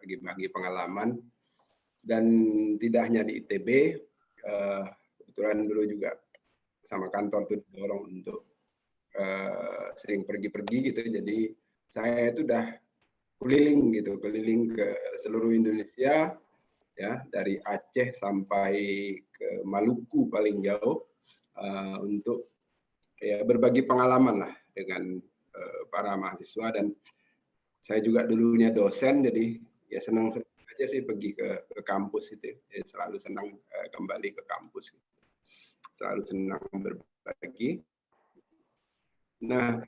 bagi-bagi pengalaman. Dan tidak hanya di ITB, kebetulan dulu juga sama kantor tuh didorong untuk sering pergi-pergi gitu. Jadi saya itu udah keliling ke seluruh Indonesia, ya, dari Aceh sampai ke Maluku paling jauh, untuk ya berbagi pengalaman lah dengan para mahasiswa. Dan saya juga dulunya dosen, jadi ya senang aja sih pergi ke kampus itu. Jadi selalu senang kembali ke kampus, selalu senang berbagi. Nah,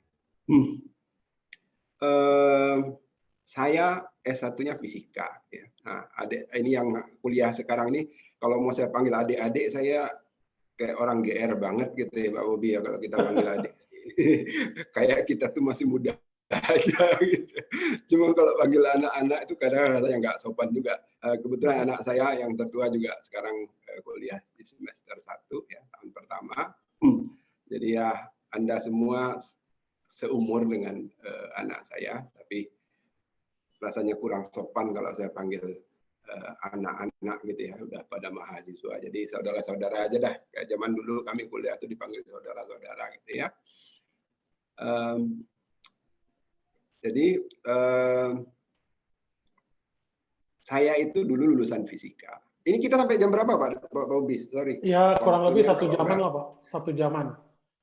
saya S1-nya fisika. Ya. Nah, ini yang kuliah sekarang ini, kalau mau saya panggil adik-adik, saya kayak orang GR banget gitu ya Pak Bobi ya, kalau kita panggil adik. Kayak kita tuh masih muda aja gitu. Cuma kalau panggil anak-anak itu kadang rasanya nggak sopan juga. Kebetulan anak saya yang tertua juga sekarang kuliah di semester 1 ya, tahun pertama. Jadi ya Anda semua seumur dengan anak saya, tapi rasanya kurang sopan kalau saya panggil anak-anak gitu ya, udah pada mahasiswa. Jadi saudara-saudara aja dah. Kayak zaman dulu kami kuliah itu dipanggil saudara-saudara gitu ya. Jadi saya itu dulu lulusan fisika. Ini kita sampai jam berapa Pak Bobi? Sorry. Ya kurang lebih 1 jaman lah Pak. 1 jaman.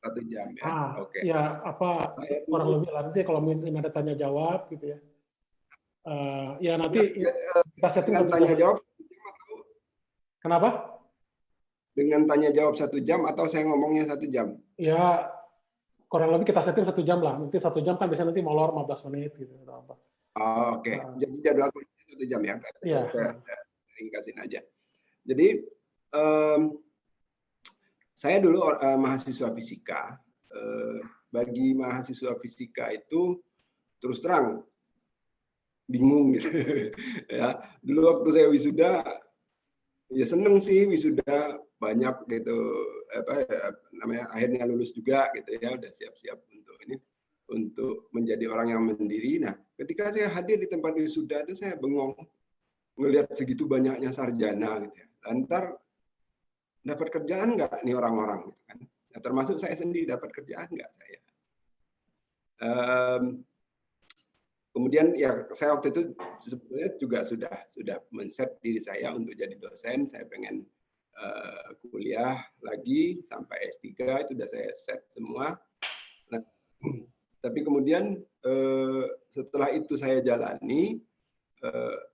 1 jam ya. Oke. Ya apa kurang lebih nanti kalau mungkin ada tanya jawab gitu ya. Ya nanti kita setting 1 tanya jam. Jawab. Kenapa? Dengan tanya jawab 1 jam atau saya ngomongnya 1 jam? Ya kurang lebih kita setting 1 jam lah. Nanti 1 jam kan biasanya nanti molor 15 menit gitu atau apa. Oke. Jadi jadwal 1 jam ya. Iya. Saya ringkasin aja. Jadi saya dulu mahasiswa fisika. Bagi mahasiswa fisika itu terus terang bingung gitu. Ya, dulu waktu saya wisuda ya seneng sih wisuda, banyak gitu namanya akhirnya lulus juga gitu ya, udah siap-siap untuk menjadi orang yang mandiri. Nah, ketika saya hadir di tempat wisuda itu saya bengong ngelihat segitu banyaknya sarjana gitu ya. Ntar dapat kerjaan nggak nih orang-orang gitu kan. Nah, termasuk saya sendiri, dapat kerjaan nggak saya. Kemudian ya saya waktu itu sebetulnya juga sudah men-set diri saya untuk jadi dosen. Saya pengen kuliah lagi sampai S3, itu sudah saya set semua. Nah, tapi kemudian setelah itu saya jalani,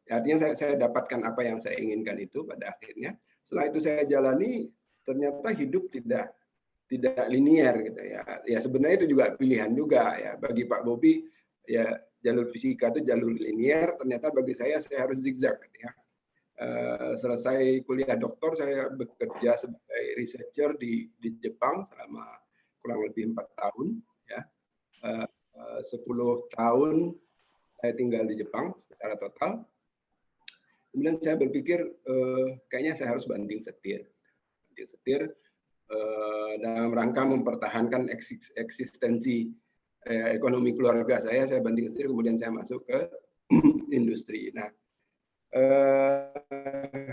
artinya saya dapatkan apa yang saya inginkan itu pada akhirnya. Setelah itu saya jalani, ternyata hidup tidak linear gitu ya. Ya sebenarnya itu juga pilihan juga ya bagi Pak Bobi ya, jalur fisika itu jalur linear, ternyata bagi saya harus zigzag gitu ya. Selesai kuliah doktor saya bekerja sebagai researcher di Jepang selama kurang lebih 4 tahun ya. 10 tahun saya tinggal di Jepang secara total. Kemudian saya berpikir kayaknya saya harus banting setir dalam rangka mempertahankan eksistensi ekonomi keluarga saya banting setir, kemudian saya masuk ke industri. Nah,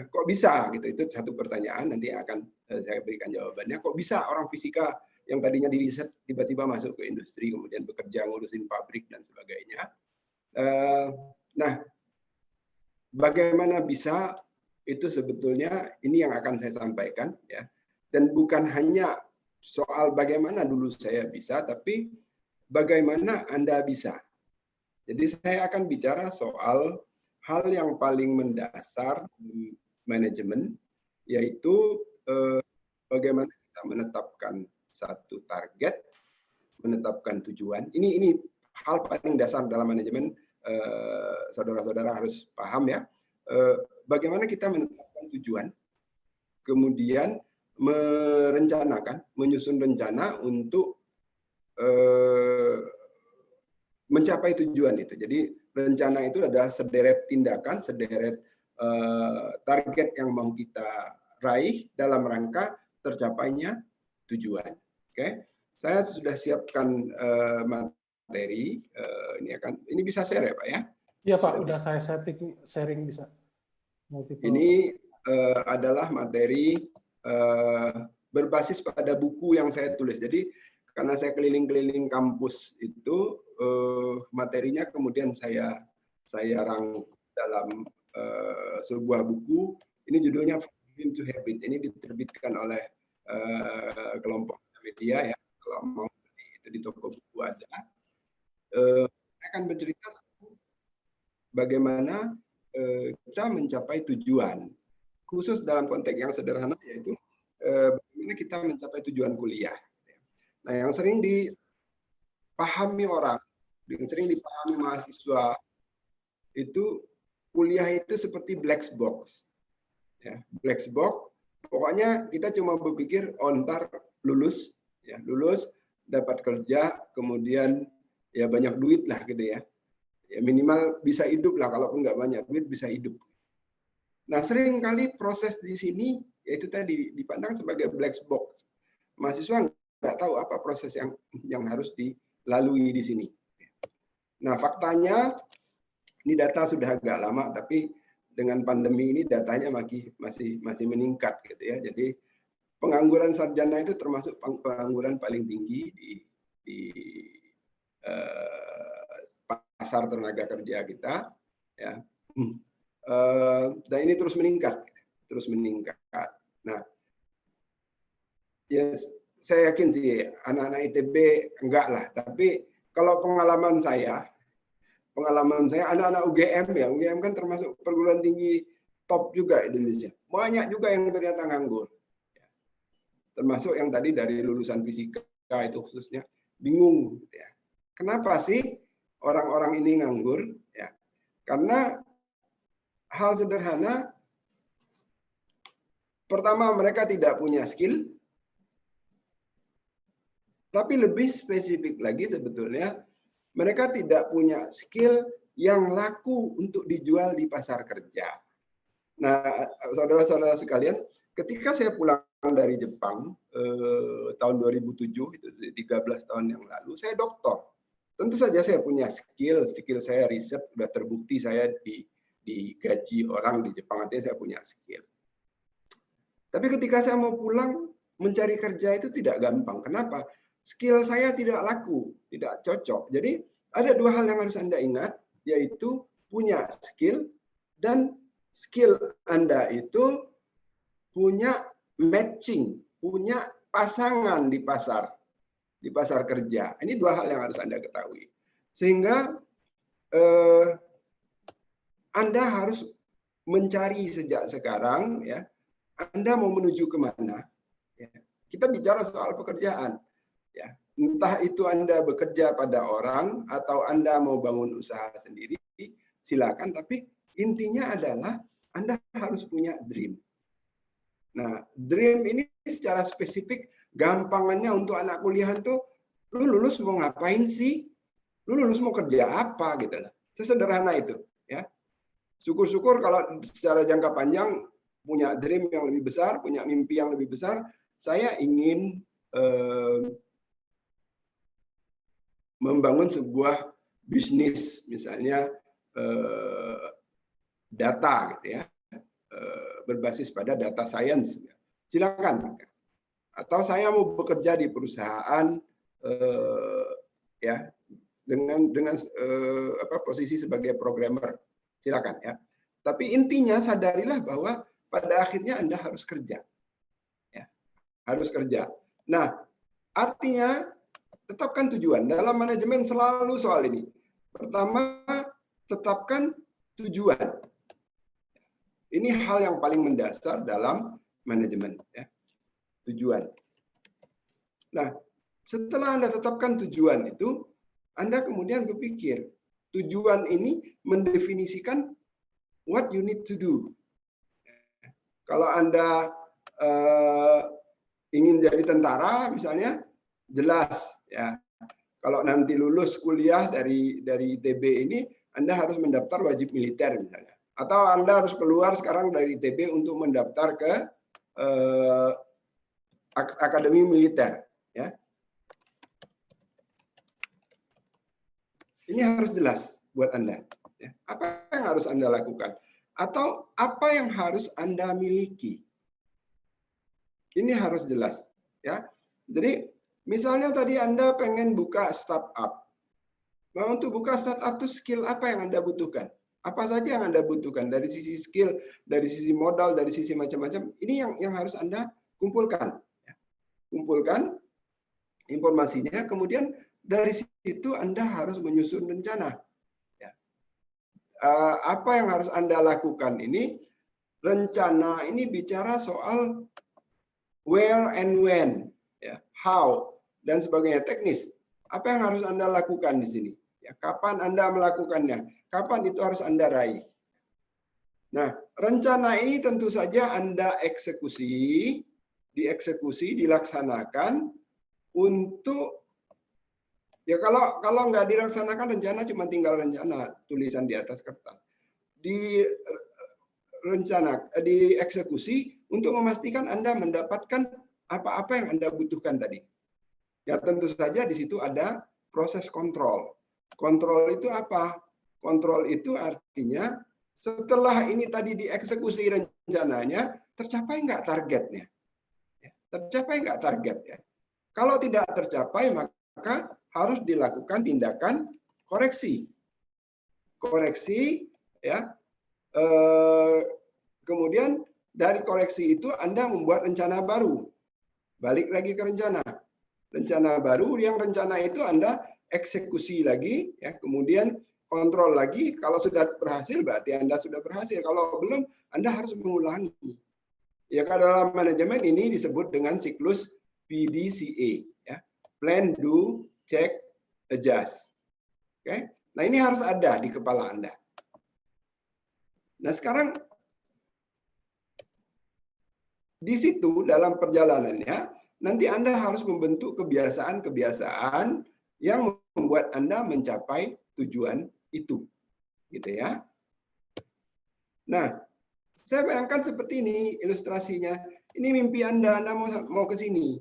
kok bisa gitu? Itu satu pertanyaan, nanti akan saya berikan jawabannya. Kok bisa orang fisika yang tadinya di riset tiba-tiba masuk ke industri, kemudian bekerja ngurusin pabrik dan sebagainya. Nah, bagaimana bisa, itu sebetulnya ini yang akan saya sampaikan ya. Dan bukan hanya soal bagaimana dulu saya bisa, tapi bagaimana Anda bisa. Jadi saya akan bicara soal hal yang paling mendasar di manajemen, yaitu bagaimana kita menetapkan satu target, menetapkan tujuan. Ini hal paling dasar dalam manajemen, saudara-saudara harus paham ya. Bagaimana kita menetapkan tujuan, kemudian menyusun rencana untuk mencapai tujuan itu. Jadi rencana itu adalah sederet tindakan, sederet target yang mau kita raih dalam rangka tercapainya tujuan. Oke, saya sudah siapkan materi. Ini bisa share ya Pak ya? Iya Pak, udah saya setting sharing bisa. Multiple. Ini adalah materi berbasis pada buku yang saya tulis. Jadi karena saya keliling-keliling kampus itu, materinya kemudian saya rangkum dalam sebuah buku. Ini judulnya From to Habit. Ini diterbitkan oleh kelompok media ya. Kalau mau beli itu di toko buku ada. Saya akan bercerita bagaimana kita mencapai tujuan, khusus dalam konteks yang sederhana, yaitu bagaimana kita mencapai tujuan kuliah. Nah, yang sering dipahami orang, yang sering dipahami mahasiswa, itu kuliah itu seperti black box. Ya, black box, pokoknya kita cuma berpikir, oh ntar lulus, ya lulus, dapat kerja, kemudian ya banyak duit lah gitu ya. Ya, minimal bisa hidup lah, kalaupun nggak banyak duit bisa hidup. Nah, seringkali proses di sini yaitu tadi dipandang sebagai black box. Mahasiswa nggak tahu apa proses yang harus dilalui di sini. Nah, faktanya ini data sudah agak lama, tapi dengan pandemi ini datanya masih meningkat gitu ya. Jadi pengangguran sarjana itu termasuk pengangguran paling tinggi di pasar tenaga kerja kita, ya. Dan ini terus meningkat. Nah, ya saya yakin sih anak-anak ITB enggak lah. Tapi kalau pengalaman saya anak-anak UGM ya, UGM kan termasuk perguruan tinggi top juga Indonesia. Banyak juga yang ternyata nganggur. Termasuk yang tadi dari lulusan fisika itu khususnya bingung. Ya. Kenapa sih orang-orang ini nganggur? Ya, karena hal sederhana. Pertama, mereka tidak punya skill. Tapi lebih spesifik lagi sebetulnya, mereka tidak punya skill yang laku untuk dijual di pasar kerja. Nah, saudara-saudara sekalian, ketika saya pulang dari Jepang tahun 2007, itu 13 tahun yang lalu, saya doktor. Tentu saja saya punya skill saya riset, sudah terbukti saya digaji orang di Jepang, artinya saya punya skill. Tapi ketika saya mau pulang, mencari kerja itu tidak gampang. Kenapa? Skill saya tidak laku, tidak cocok. Jadi ada dua hal yang harus Anda ingat, yaitu punya skill dan skill Anda itu punya matching, punya pasangan di pasar kerja. Ini dua hal yang harus Anda ketahui. Sehingga Anda harus mencari sejak sekarang, ya, Anda mau menuju kemana? Ya. Kita bicara soal pekerjaan. Ya. Entah itu Anda bekerja pada orang atau Anda mau bangun usaha sendiri, silakan. Tapi intinya adalah Anda harus punya dream. Nah, dream ini secara spesifik, gampangannya untuk anak kuliahan tuh, lu lulus mau ngapain sih? Lu lulus mau kerja apa gitu lah. Sesederhana itu. Ya. Syukur-syukur kalau secara jangka panjang punya dream yang lebih besar, punya mimpi yang lebih besar. Saya ingin membangun sebuah bisnis, misalnya data, gitu ya, berbasis pada data science. Silakan. Atau saya mau bekerja di perusahaan, ya, dengan posisi sebagai programmer. Silakan ya. Tapi intinya sadarilah bahwa pada akhirnya Anda harus kerja. Ya, harus kerja. Nah, artinya tetapkan tujuan. Dalam manajemen selalu soal ini. Pertama, tetapkan tujuan. Ini hal yang paling mendasar dalam manajemen. Ya. Tujuan. Nah, setelah Anda tetapkan tujuan itu, Anda kemudian berpikir, tujuan ini mendefinisikan what you need to do. Kalau Anda ingin jadi tentara, misalnya, jelas ya. Kalau nanti lulus kuliah dari ITB ini, Anda harus mendaftar wajib militer misalnya. Atau Anda harus keluar sekarang dari ITB untuk mendaftar ke akademi militer. Ya. Ini harus jelas buat Anda. Ya, apa yang harus Anda lakukan? Atau apa yang harus Anda miliki? Ini harus jelas. Ya. Jadi misalnya tadi Anda pengen buka startup. Nah, untuk buka startup itu skill apa yang Anda butuhkan? Apa saja yang Anda butuhkan dari sisi skill, dari sisi modal, dari sisi macam-macam. Ini yang harus Anda kumpulkan. Kumpulkan informasinya, kemudian dari situ Anda harus menyusun rencana. Apa yang harus Anda lakukan ini, rencana ini bicara soal where and when, ya, how, dan sebagainya, teknis. Apa yang harus Anda lakukan di sini? Ya, kapan Anda melakukannya? Kapan itu harus Anda raih? Nah, rencana ini tentu saja Anda dieksekusi, dilaksanakan untuk, ya kalau nggak dilaksanakan rencana cuma tinggal rencana, tulisan di atas kertas. Dieksekusi untuk memastikan Anda mendapatkan apa-apa yang Anda butuhkan tadi. Ya tentu saja di situ ada proses kontrol. Kontrol itu apa? Kontrol itu artinya setelah ini tadi dieksekusi rencananya, tercapai nggak targetnya? Tercapai nggak targetnya? Kalau tidak tercapai, maka harus dilakukan tindakan koreksi. Koreksi, ya. Kemudian dari koreksi itu Anda membuat rencana baru. Balik lagi ke rencana. Rencana baru, yang rencana itu Anda eksekusi lagi, ya. Kemudian kontrol lagi. Kalau sudah berhasil, berarti Anda sudah berhasil. Kalau belum, Anda harus mengulangi. Ya, kalau dalam manajemen ini disebut dengan siklus PDCA, ya. Plan, do, check, adjust. Oke. Nah, ini harus ada di kepala Anda. Nah, sekarang di situ dalam perjalanannya, nanti Anda harus membentuk kebiasaan-kebiasaan yang membuat Anda mencapai tujuan itu. Gitu ya. Nah, saya bayangkan seperti ini ilustrasinya. Ini mimpi Anda mau ke sini.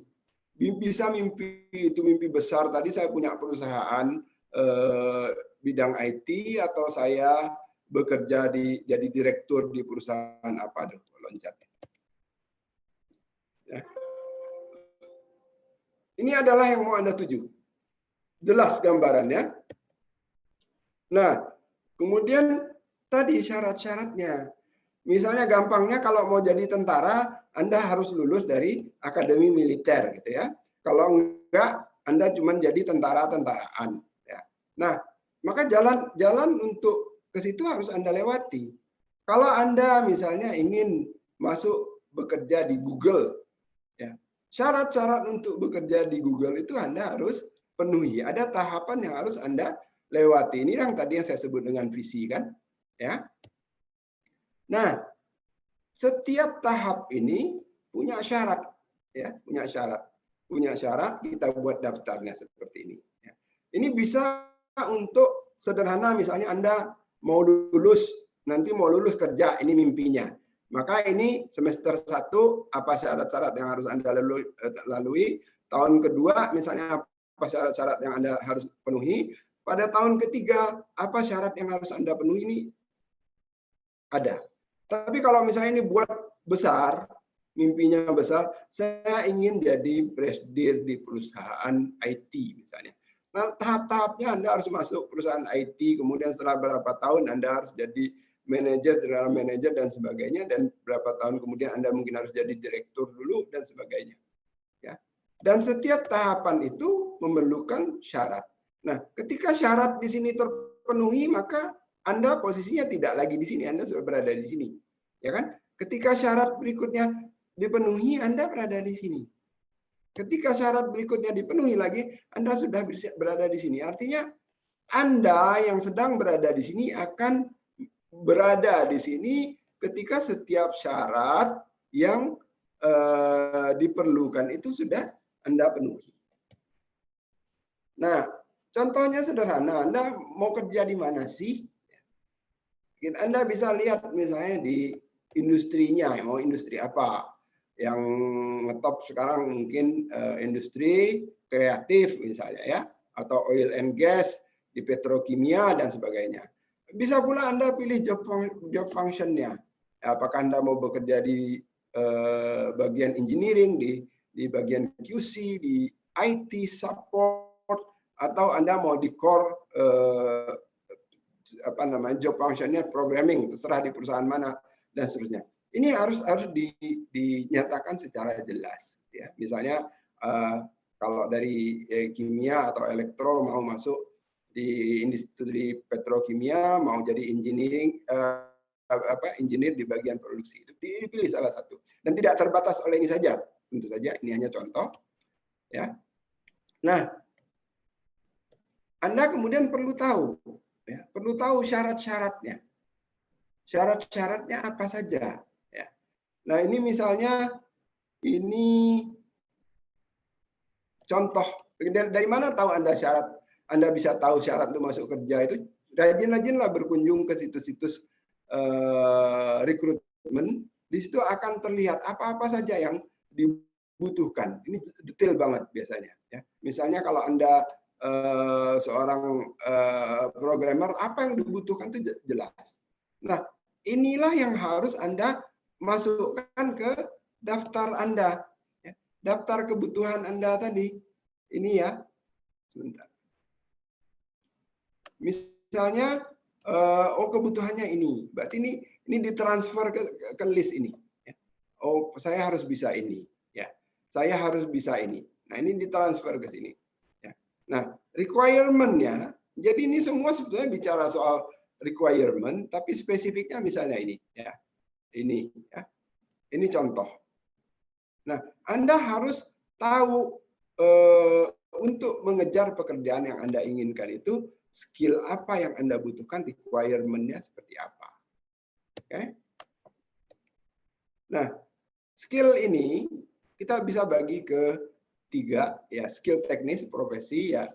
Bisa mimpi itu mimpi besar. Tadi saya punya perusahaan bidang IT, atau saya bekerja jadi direktur di perusahaan apa, loncat. Ya. Ini adalah yang mau Anda tuju. Jelas gambarannya. Nah, kemudian tadi syarat-syaratnya. Misalnya gampangnya kalau mau jadi tentara, Anda harus lulus dari akademi militer, gitu ya. Kalau enggak, Anda cuma jadi tentara-tentaraan. Ya. Nah, maka jalan untuk ke situ harus Anda lewati. Kalau Anda misalnya ingin masuk bekerja di Google, ya, syarat-syarat untuk bekerja di Google itu Anda harus penuhi. Ada tahapan yang harus Anda lewati. Ini yang tadi yang saya sebut dengan visi, kan? Ya. Nah, setiap tahap ini punya syarat, ya, punya syarat. Kita buat daftarnya seperti ini. Ya. Ini bisa untuk sederhana, misalnya Anda mau lulus, nanti mau lulus kerja, ini mimpinya. Maka ini semester 1 apa syarat-syarat yang harus Anda lalui. Tahun kedua misalnya apa syarat-syarat yang Anda harus penuhi. Pada tahun ketiga apa syarat yang harus Anda penuhi, ini ada. Tapi kalau misalnya ini buat besar, mimpinya besar, saya ingin jadi presiden di perusahaan IT misalnya. Nah, tahap-tahapnya Anda harus masuk perusahaan IT, kemudian setelah berapa tahun Anda harus jadi manajer, general manager, dan sebagainya, dan berapa tahun kemudian Anda mungkin harus jadi direktur dulu, dan sebagainya. Ya. Dan setiap tahapan itu memerlukan syarat. Nah, ketika syarat di sini terpenuhi, maka Anda posisinya tidak lagi di sini, Anda sudah berada di sini. Ya kan? Ketika syarat berikutnya dipenuhi, Anda berada di sini. Ketika syarat berikutnya dipenuhi lagi, Anda sudah berada di sini. Artinya, Anda yang sedang berada di sini akan berada di sini ketika setiap syarat yang diperlukan itu sudah Anda penuhi. Nah, contohnya sederhana, Anda mau kerja di mana sih? Anda bisa lihat misalnya di industrinya, mau industri apa. Yang ngetop sekarang mungkin industri kreatif misalnya, ya, atau oil and gas, di petrokimia dan sebagainya. Bisa pula Anda pilih job function-nya. Apakah Anda mau bekerja di bagian engineering, di bagian QC, di IT support, atau Anda mau di core job function-nya programming, terserah di perusahaan mana dan seterusnya. Ini harus dinyatakan secara jelas. Ya. Misalnya kalau dari kimia atau elektro mau masuk di industri petrokimia, mau jadi engineering engineer di bagian produksi, itu dipilih salah satu, dan tidak terbatas oleh ini saja, tentu saja ini hanya contoh, ya. Nah, Anda kemudian perlu tahu, ya, perlu tahu syarat-syaratnya, syarat-syaratnya apa saja, ya. Nah, ini misalnya ini contoh, dari mana tahu Anda syarat, Anda bisa tahu syarat untuk masuk kerja itu? Rajin-rajinlah berkunjung ke situs-situs rekrutmen. Di situ akan terlihat apa-apa saja yang dibutuhkan. Ini detail banget biasanya. Ya. Misalnya kalau Anda seorang programmer, apa yang dibutuhkan itu jelas. Nah, inilah yang harus Anda masukkan ke daftar Anda. Ya. Daftar kebutuhan Anda tadi. Ini ya. Sebentar. Misalnya, kebutuhannya ini, berarti ini ditransfer ke list ini. Oh, saya harus bisa ini, ya. Saya harus bisa ini. Nah, ini ditransfer ke sini. Ya. Nah, requirement-nya, jadi ini semua sebetulnya bicara soal requirement, tapi spesifiknya misalnya ini, ya. Ini, ya. Ini contoh. Nah, Anda harus tahu untuk mengejar pekerjaan yang Anda inginkan itu, skill apa yang Anda butuhkan, requirement-nya seperti apa. Oke? Nah, skill ini kita bisa bagi ke 3, ya, skill teknis, profesi, ya.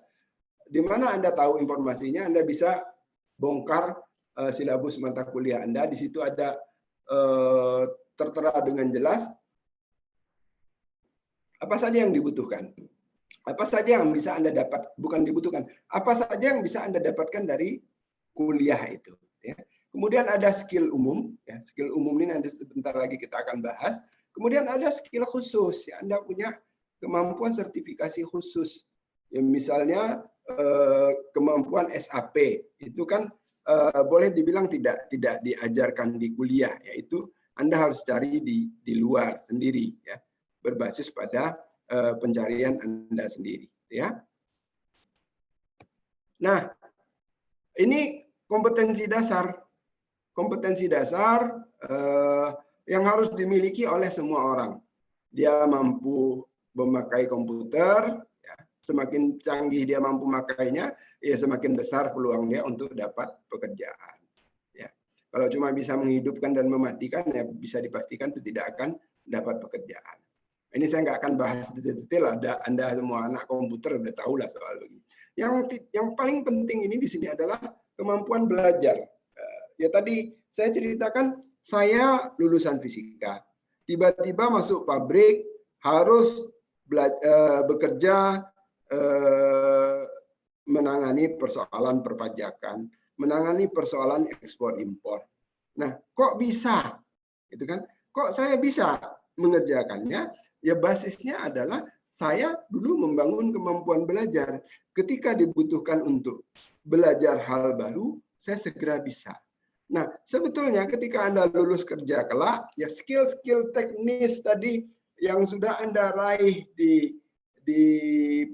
Di mana Anda tahu informasinya, Anda bisa bongkar silabus mata kuliah Anda. Di situ ada tertera dengan jelas apa saja yang dibutuhkan. Apa saja yang bisa Anda dapat, bukan dibutuhkan, apa saja yang bisa Anda dapatkan dari kuliah itu. Ya. Kemudian ada skill umum, ya. Skill umum ini nanti sebentar lagi kita akan bahas. Kemudian ada skill khusus, ya. Anda punya kemampuan sertifikasi khusus. Ya, misalnya kemampuan SAP, itu kan boleh dibilang tidak diajarkan di kuliah, yaitu Anda harus cari di luar sendiri, ya, berbasis pada pencarian Anda sendiri, ya. Nah, ini kompetensi dasar. Kompetensi dasar yang harus dimiliki oleh semua orang. Dia mampu memakai komputer, ya. Semakin canggih dia mampu memakainya, ya semakin besar peluang dia untuk dapat pekerjaan. Ya. Kalau cuma bisa menghidupkan dan mematikan, ya bisa dipastikan itu tidak akan dapat pekerjaan. Ini saya nggak akan bahas detail, Anda semua anak komputer udah tahu lah soal ini. Yang paling penting ini di sini adalah kemampuan belajar. Ya tadi saya ceritakan, saya lulusan fisika, tiba-tiba masuk pabrik harus bekerja menangani persoalan perpajakan, menangani persoalan ekspor impor. Nah, kok bisa? Itu kan? Kok saya bisa mengerjakannya? Ya basisnya adalah saya dulu membangun kemampuan belajar. Ketika dibutuhkan untuk belajar hal baru, saya segera bisa. Nah, sebetulnya ketika Anda lulus kerja kelak, ya skill-skill teknis tadi yang sudah Anda raih di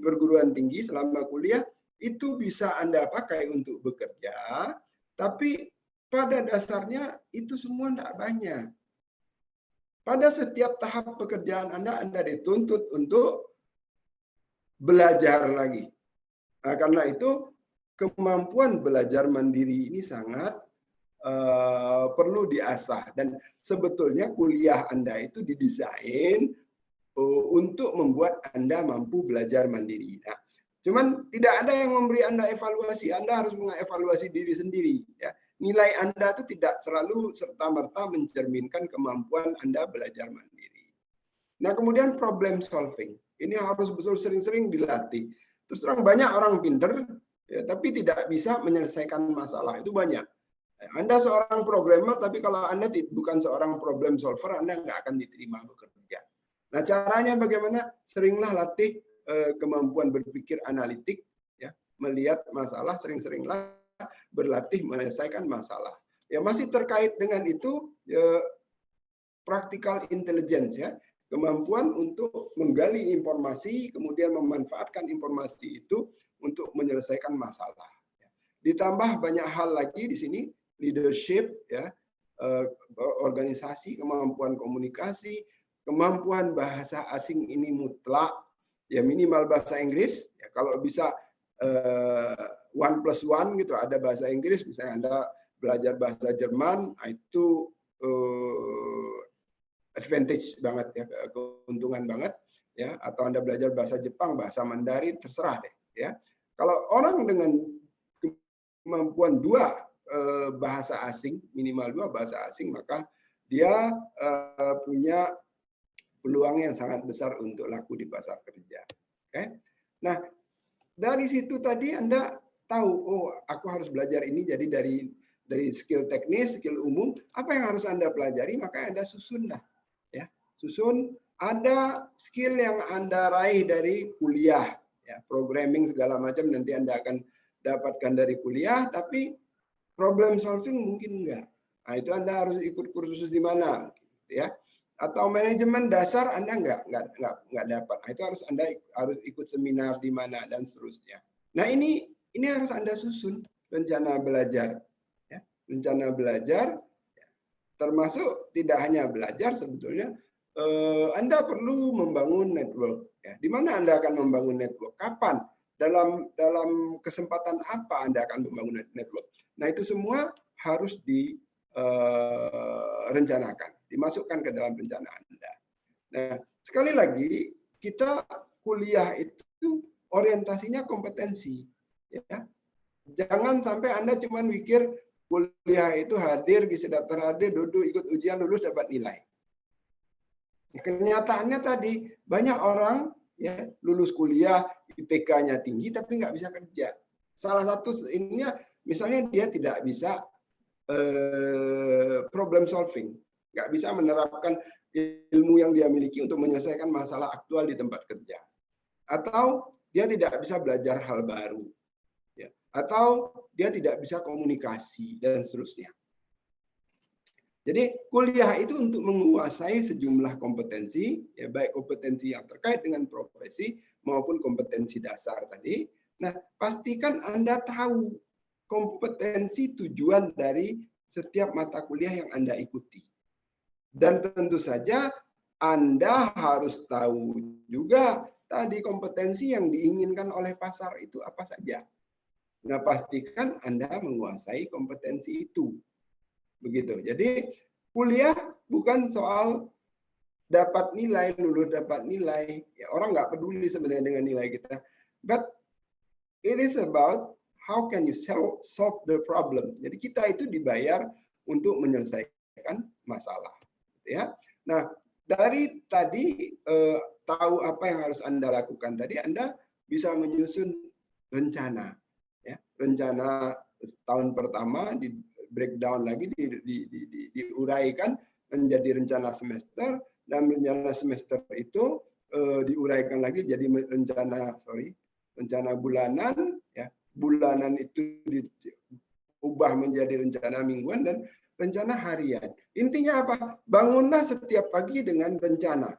perguruan tinggi selama kuliah, itu bisa Anda pakai untuk bekerja, tapi pada dasarnya itu semua tidak banyak. Pada setiap tahap pekerjaan Anda dituntut untuk belajar lagi. Nah, karena itu kemampuan belajar mandiri ini sangat perlu diasah. Dan sebetulnya kuliah Anda itu didesain untuk membuat Anda mampu belajar mandiri. Nah, cuman tidak ada yang memberi Anda evaluasi. Anda harus mengevaluasi diri sendiri. Ya. Nilai Anda itu tidak selalu serta-merta mencerminkan kemampuan Anda belajar mandiri. Nah, kemudian problem solving. Ini harus betul sering-sering dilatih. Terus terang banyak orang pinter, ya, tapi tidak bisa menyelesaikan masalah. Itu banyak. Anda seorang programmer, tapi kalau Anda bukan seorang problem solver, Anda nggak akan diterima bekerja. Nah, caranya bagaimana? Seringlah latih kemampuan berpikir analitik, ya, melihat masalah, sering-seringlah berlatih menyelesaikan masalah. Ya, masih terkait dengan itu, practical intelligence, ya, kemampuan untuk menggali informasi, kemudian memanfaatkan informasi itu untuk menyelesaikan masalah. Ditambah banyak hal lagi di sini, leadership, ya, organisasi, kemampuan komunikasi, kemampuan bahasa asing ini mutlak, ya minimal bahasa Inggris. Ya, kalau bisa 1+1 gitu, ada bahasa Inggris, misalnya Anda belajar bahasa Jerman, itu advantage banget, ya, keuntungan banget, ya. Atau Anda belajar bahasa Jepang, bahasa Mandarin, terserah deh, ya. Kalau orang dengan kemampuan 2 bahasa asing, minimal 2 bahasa asing, maka dia punya peluang yang sangat besar untuk laku di pasar kerja. Oke. Nah, dari situ tadi Anda tahu, oh, aku harus belajar ini, jadi dari skill teknis, skill umum, apa yang harus Anda pelajari, maka Anda susun lah, ya. Susun, ada skill yang Anda raih dari kuliah, ya, programming segala macam nanti Anda akan dapatkan dari kuliah, tapi problem solving mungkin enggak. Nah, itu Anda harus ikut kursus di mana, ya. Atau manajemen dasar Anda enggak dapat. Nah, itu Anda harus ikut seminar di mana dan seterusnya. Nah, ini harus Anda susun rencana belajar, ya. Rencana belajar termasuk tidak hanya belajar, sebetulnya Anda perlu membangun network, ya. Di mana Anda akan membangun network? Kapan? Dalam kesempatan apa Anda akan membangun network? Nah, itu semua harus direncanakan, dimasukkan ke dalam rencana Anda. Nah, sekali lagi, kita kuliah itu orientasinya kompetensi, ya. Jangan sampai Anda cuma mikir kuliah itu hadir, ngisi daftar hadir, duduk, ikut ujian, lulus, dapat nilai. Kenyataannya tadi, banyak orang, ya, lulus kuliah, IPK-nya tinggi, tapi nggak bisa kerja. Salah satu ininya, misalnya dia tidak bisa problem solving, nggak bisa menerapkan ilmu yang dia miliki untuk menyelesaikan masalah aktual di tempat kerja, atau dia tidak bisa belajar hal baru, ya, atau dia tidak bisa komunikasi dan seterusnya. Jadi kuliah itu untuk menguasai sejumlah kompetensi, ya, baik kompetensi yang terkait dengan profesi maupun kompetensi dasar tadi. Nah, pastikan Anda tahu kompetensi tujuan dari setiap mata kuliah yang Anda ikuti. Dan tentu saja Anda harus tahu juga tadi kompetensi yang diinginkan oleh pasar itu apa saja. Nah, pastikan Anda menguasai kompetensi itu. Begitu. Jadi kuliah bukan soal dapat nilai, lulus dapat nilai. Ya, orang nggak peduli sebenarnya dengan nilai kita. But it is about how can you solve the problem. Jadi kita itu dibayar untuk menyelesaikan masalah, ya. Nah, dari tadi tahu apa yang harus Anda lakukan tadi, Anda bisa menyusun rencana, ya. Rencana tahun pertama di breakdown lagi, diuraikan menjadi rencana semester, dan rencana semester itu diuraikan lagi jadi rencana bulanan, ya. Bulanan itu diubah menjadi rencana mingguan dan rencana harian. Intinya apa? Bangunlah setiap pagi dengan rencana.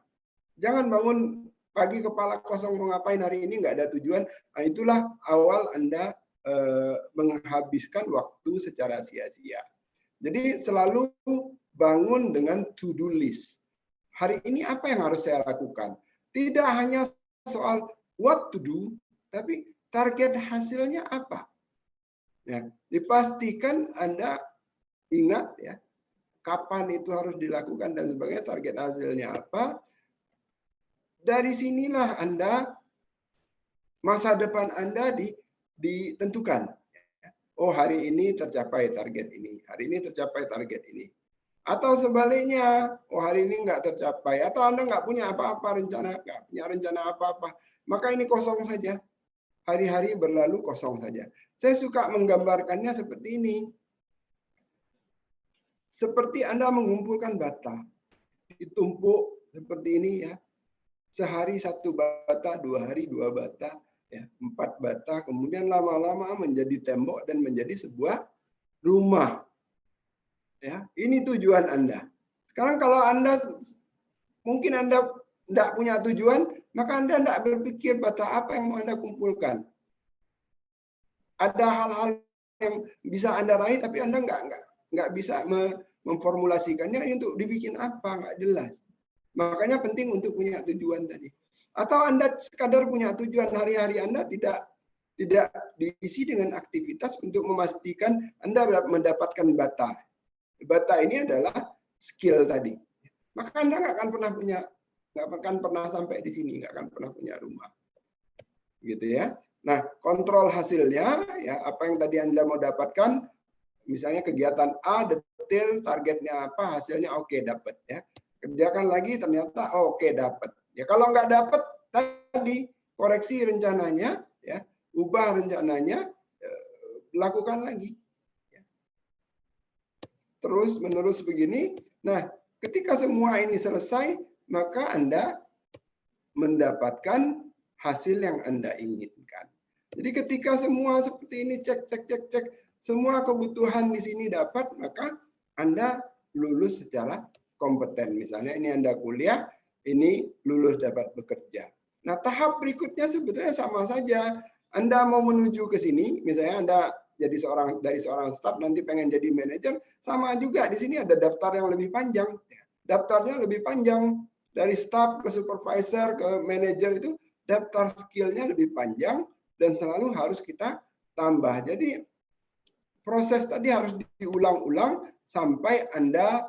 Jangan bangun pagi kepala kosong mau ngapain hari ini, nggak ada tujuan. Nah, itulah awal Anda menghabiskan waktu secara sia-sia. Jadi selalu bangun dengan to-do list. Hari ini apa yang harus saya lakukan? Tidak hanya soal what to do, tapi target hasilnya apa? Ya, dipastikan Anda ingat, ya, kapan itu harus dilakukan dan sebagainya, target hasilnya apa. Dari sinilah Anda, masa depan Anda ditentukan. Oh, hari ini tercapai target ini, hari ini tercapai target ini. Atau sebaliknya, oh hari ini nggak tercapai, atau Anda nggak punya apa-apa rencana, nggak punya rencana apa-apa, maka ini kosong saja. Hari-hari berlalu kosong saja. Saya suka menggambarkannya seperti ini. seperti Anda mengumpulkan bata, ditumpuk seperti ini ya. Sehari 1 bata, 2 hari 2 bata, ya, 4 bata, kemudian lama-lama menjadi tembok dan menjadi sebuah rumah. Ya, ini tujuan Anda. Sekarang kalau Anda mungkin Anda tidak punya tujuan, maka Anda tidak berpikir bata apa yang mau Anda kumpulkan. Ada hal-hal yang bisa Anda raih, tapi Anda nggak bisa memformulasikannya. Ini untuk dibikin apa, nggak jelas. Makanya penting untuk punya tujuan tadi. Atau Anda sekadar punya tujuan, hari-hari Anda tidak diisi dengan aktivitas untuk memastikan Anda mendapatkan bata. Bata ini adalah skill tadi. Maka Anda nggak akan pernah sampai di sini, nggak akan pernah punya rumah. Gitu ya. Nah, kontrol hasilnya, ya apa yang tadi Anda mau dapatkan, misalnya kegiatan A, detail, targetnya apa, hasilnya oke, dapat ya. Kerjakan lagi, ternyata oke, dapat. Ya kalau nggak dapat, tadi koreksi rencananya, ya ubah rencananya, lakukan lagi. Terus menerus begini. Nah, ketika semua ini selesai, maka Anda mendapatkan hasil yang Anda inginkan. Jadi ketika semua seperti ini cek, semua kebutuhan di sini dapat, maka Anda lulus secara kompeten. Misalnya ini Anda kuliah, ini lulus dapat bekerja. Nah, tahap berikutnya sebetulnya sama saja. Anda mau menuju ke sini, misalnya Anda jadi dari seorang staf nanti pengen jadi manajer, sama juga di sini ada daftar yang lebih panjang. Daftarnya lebih panjang, dari staf ke supervisor ke manajer itu daftar skillnya lebih panjang dan selalu harus kita tambah. Jadi proses tadi harus diulang-ulang sampai Anda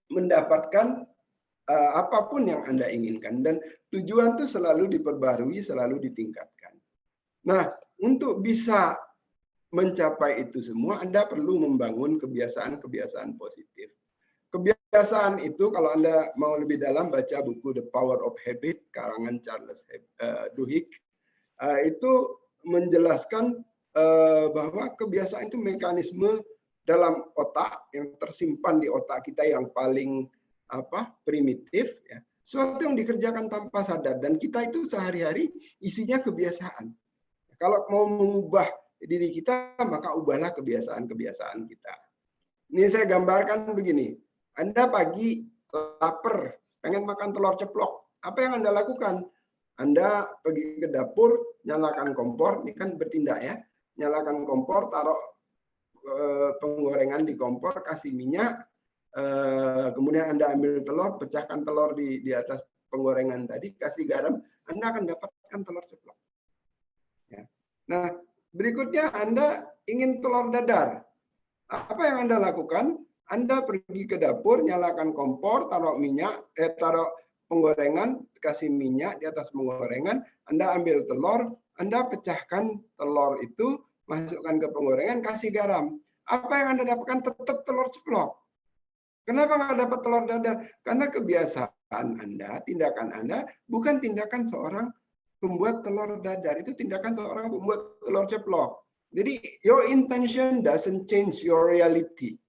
mendapatkan apapun yang Anda inginkan. Dan tujuan itu selalu diperbarui, selalu ditingkatkan. Nah, untuk bisa mencapai itu semua, Anda perlu membangun kebiasaan-kebiasaan positif. Kebiasaan itu, kalau Anda mau lebih dalam, baca buku The Power of Habit, karangan Charles Duhigg. Itu menjelaskan bahwa kebiasaan itu mekanisme dalam otak yang tersimpan di otak kita yang paling primitif, ya. Suatu yang dikerjakan tanpa sadar, dan kita itu sehari-hari isinya kebiasaan. Kalau mau mengubah diri kita, maka ubahlah kebiasaan-kebiasaan kita. Ini saya gambarkan begini. Anda pagi lapar, pengen makan telur ceplok. Apa yang Anda lakukan? Anda pergi ke dapur, nyalakan kompor, ini kan bertindak ya. Nyalakan kompor, taruh penggorengan di kompor, kasih minyak, kemudian Anda ambil telur, pecahkan telur di atas penggorengan tadi, kasih garam, Anda akan dapatkan telur ceplok. Ya. Nah, berikutnya Anda ingin telur dadar. Apa yang Anda lakukan? Anda pergi ke dapur, nyalakan kompor, taruh minyak, taruh penggorengan, kasih minyak di atas penggorengan, Anda ambil telur, Anda pecahkan telur itu, masukkan ke penggorengan, kasih garam. Apa yang Anda dapatkan? Tetap telur ceplok. Kenapa nggak dapat telur dadar? Karena kebiasaan Anda, tindakan Anda, bukan tindakan seorang pembuat telur dadar, itu tindakan seorang pembuat telur ceplok. Jadi, your intention doesn't change your reality.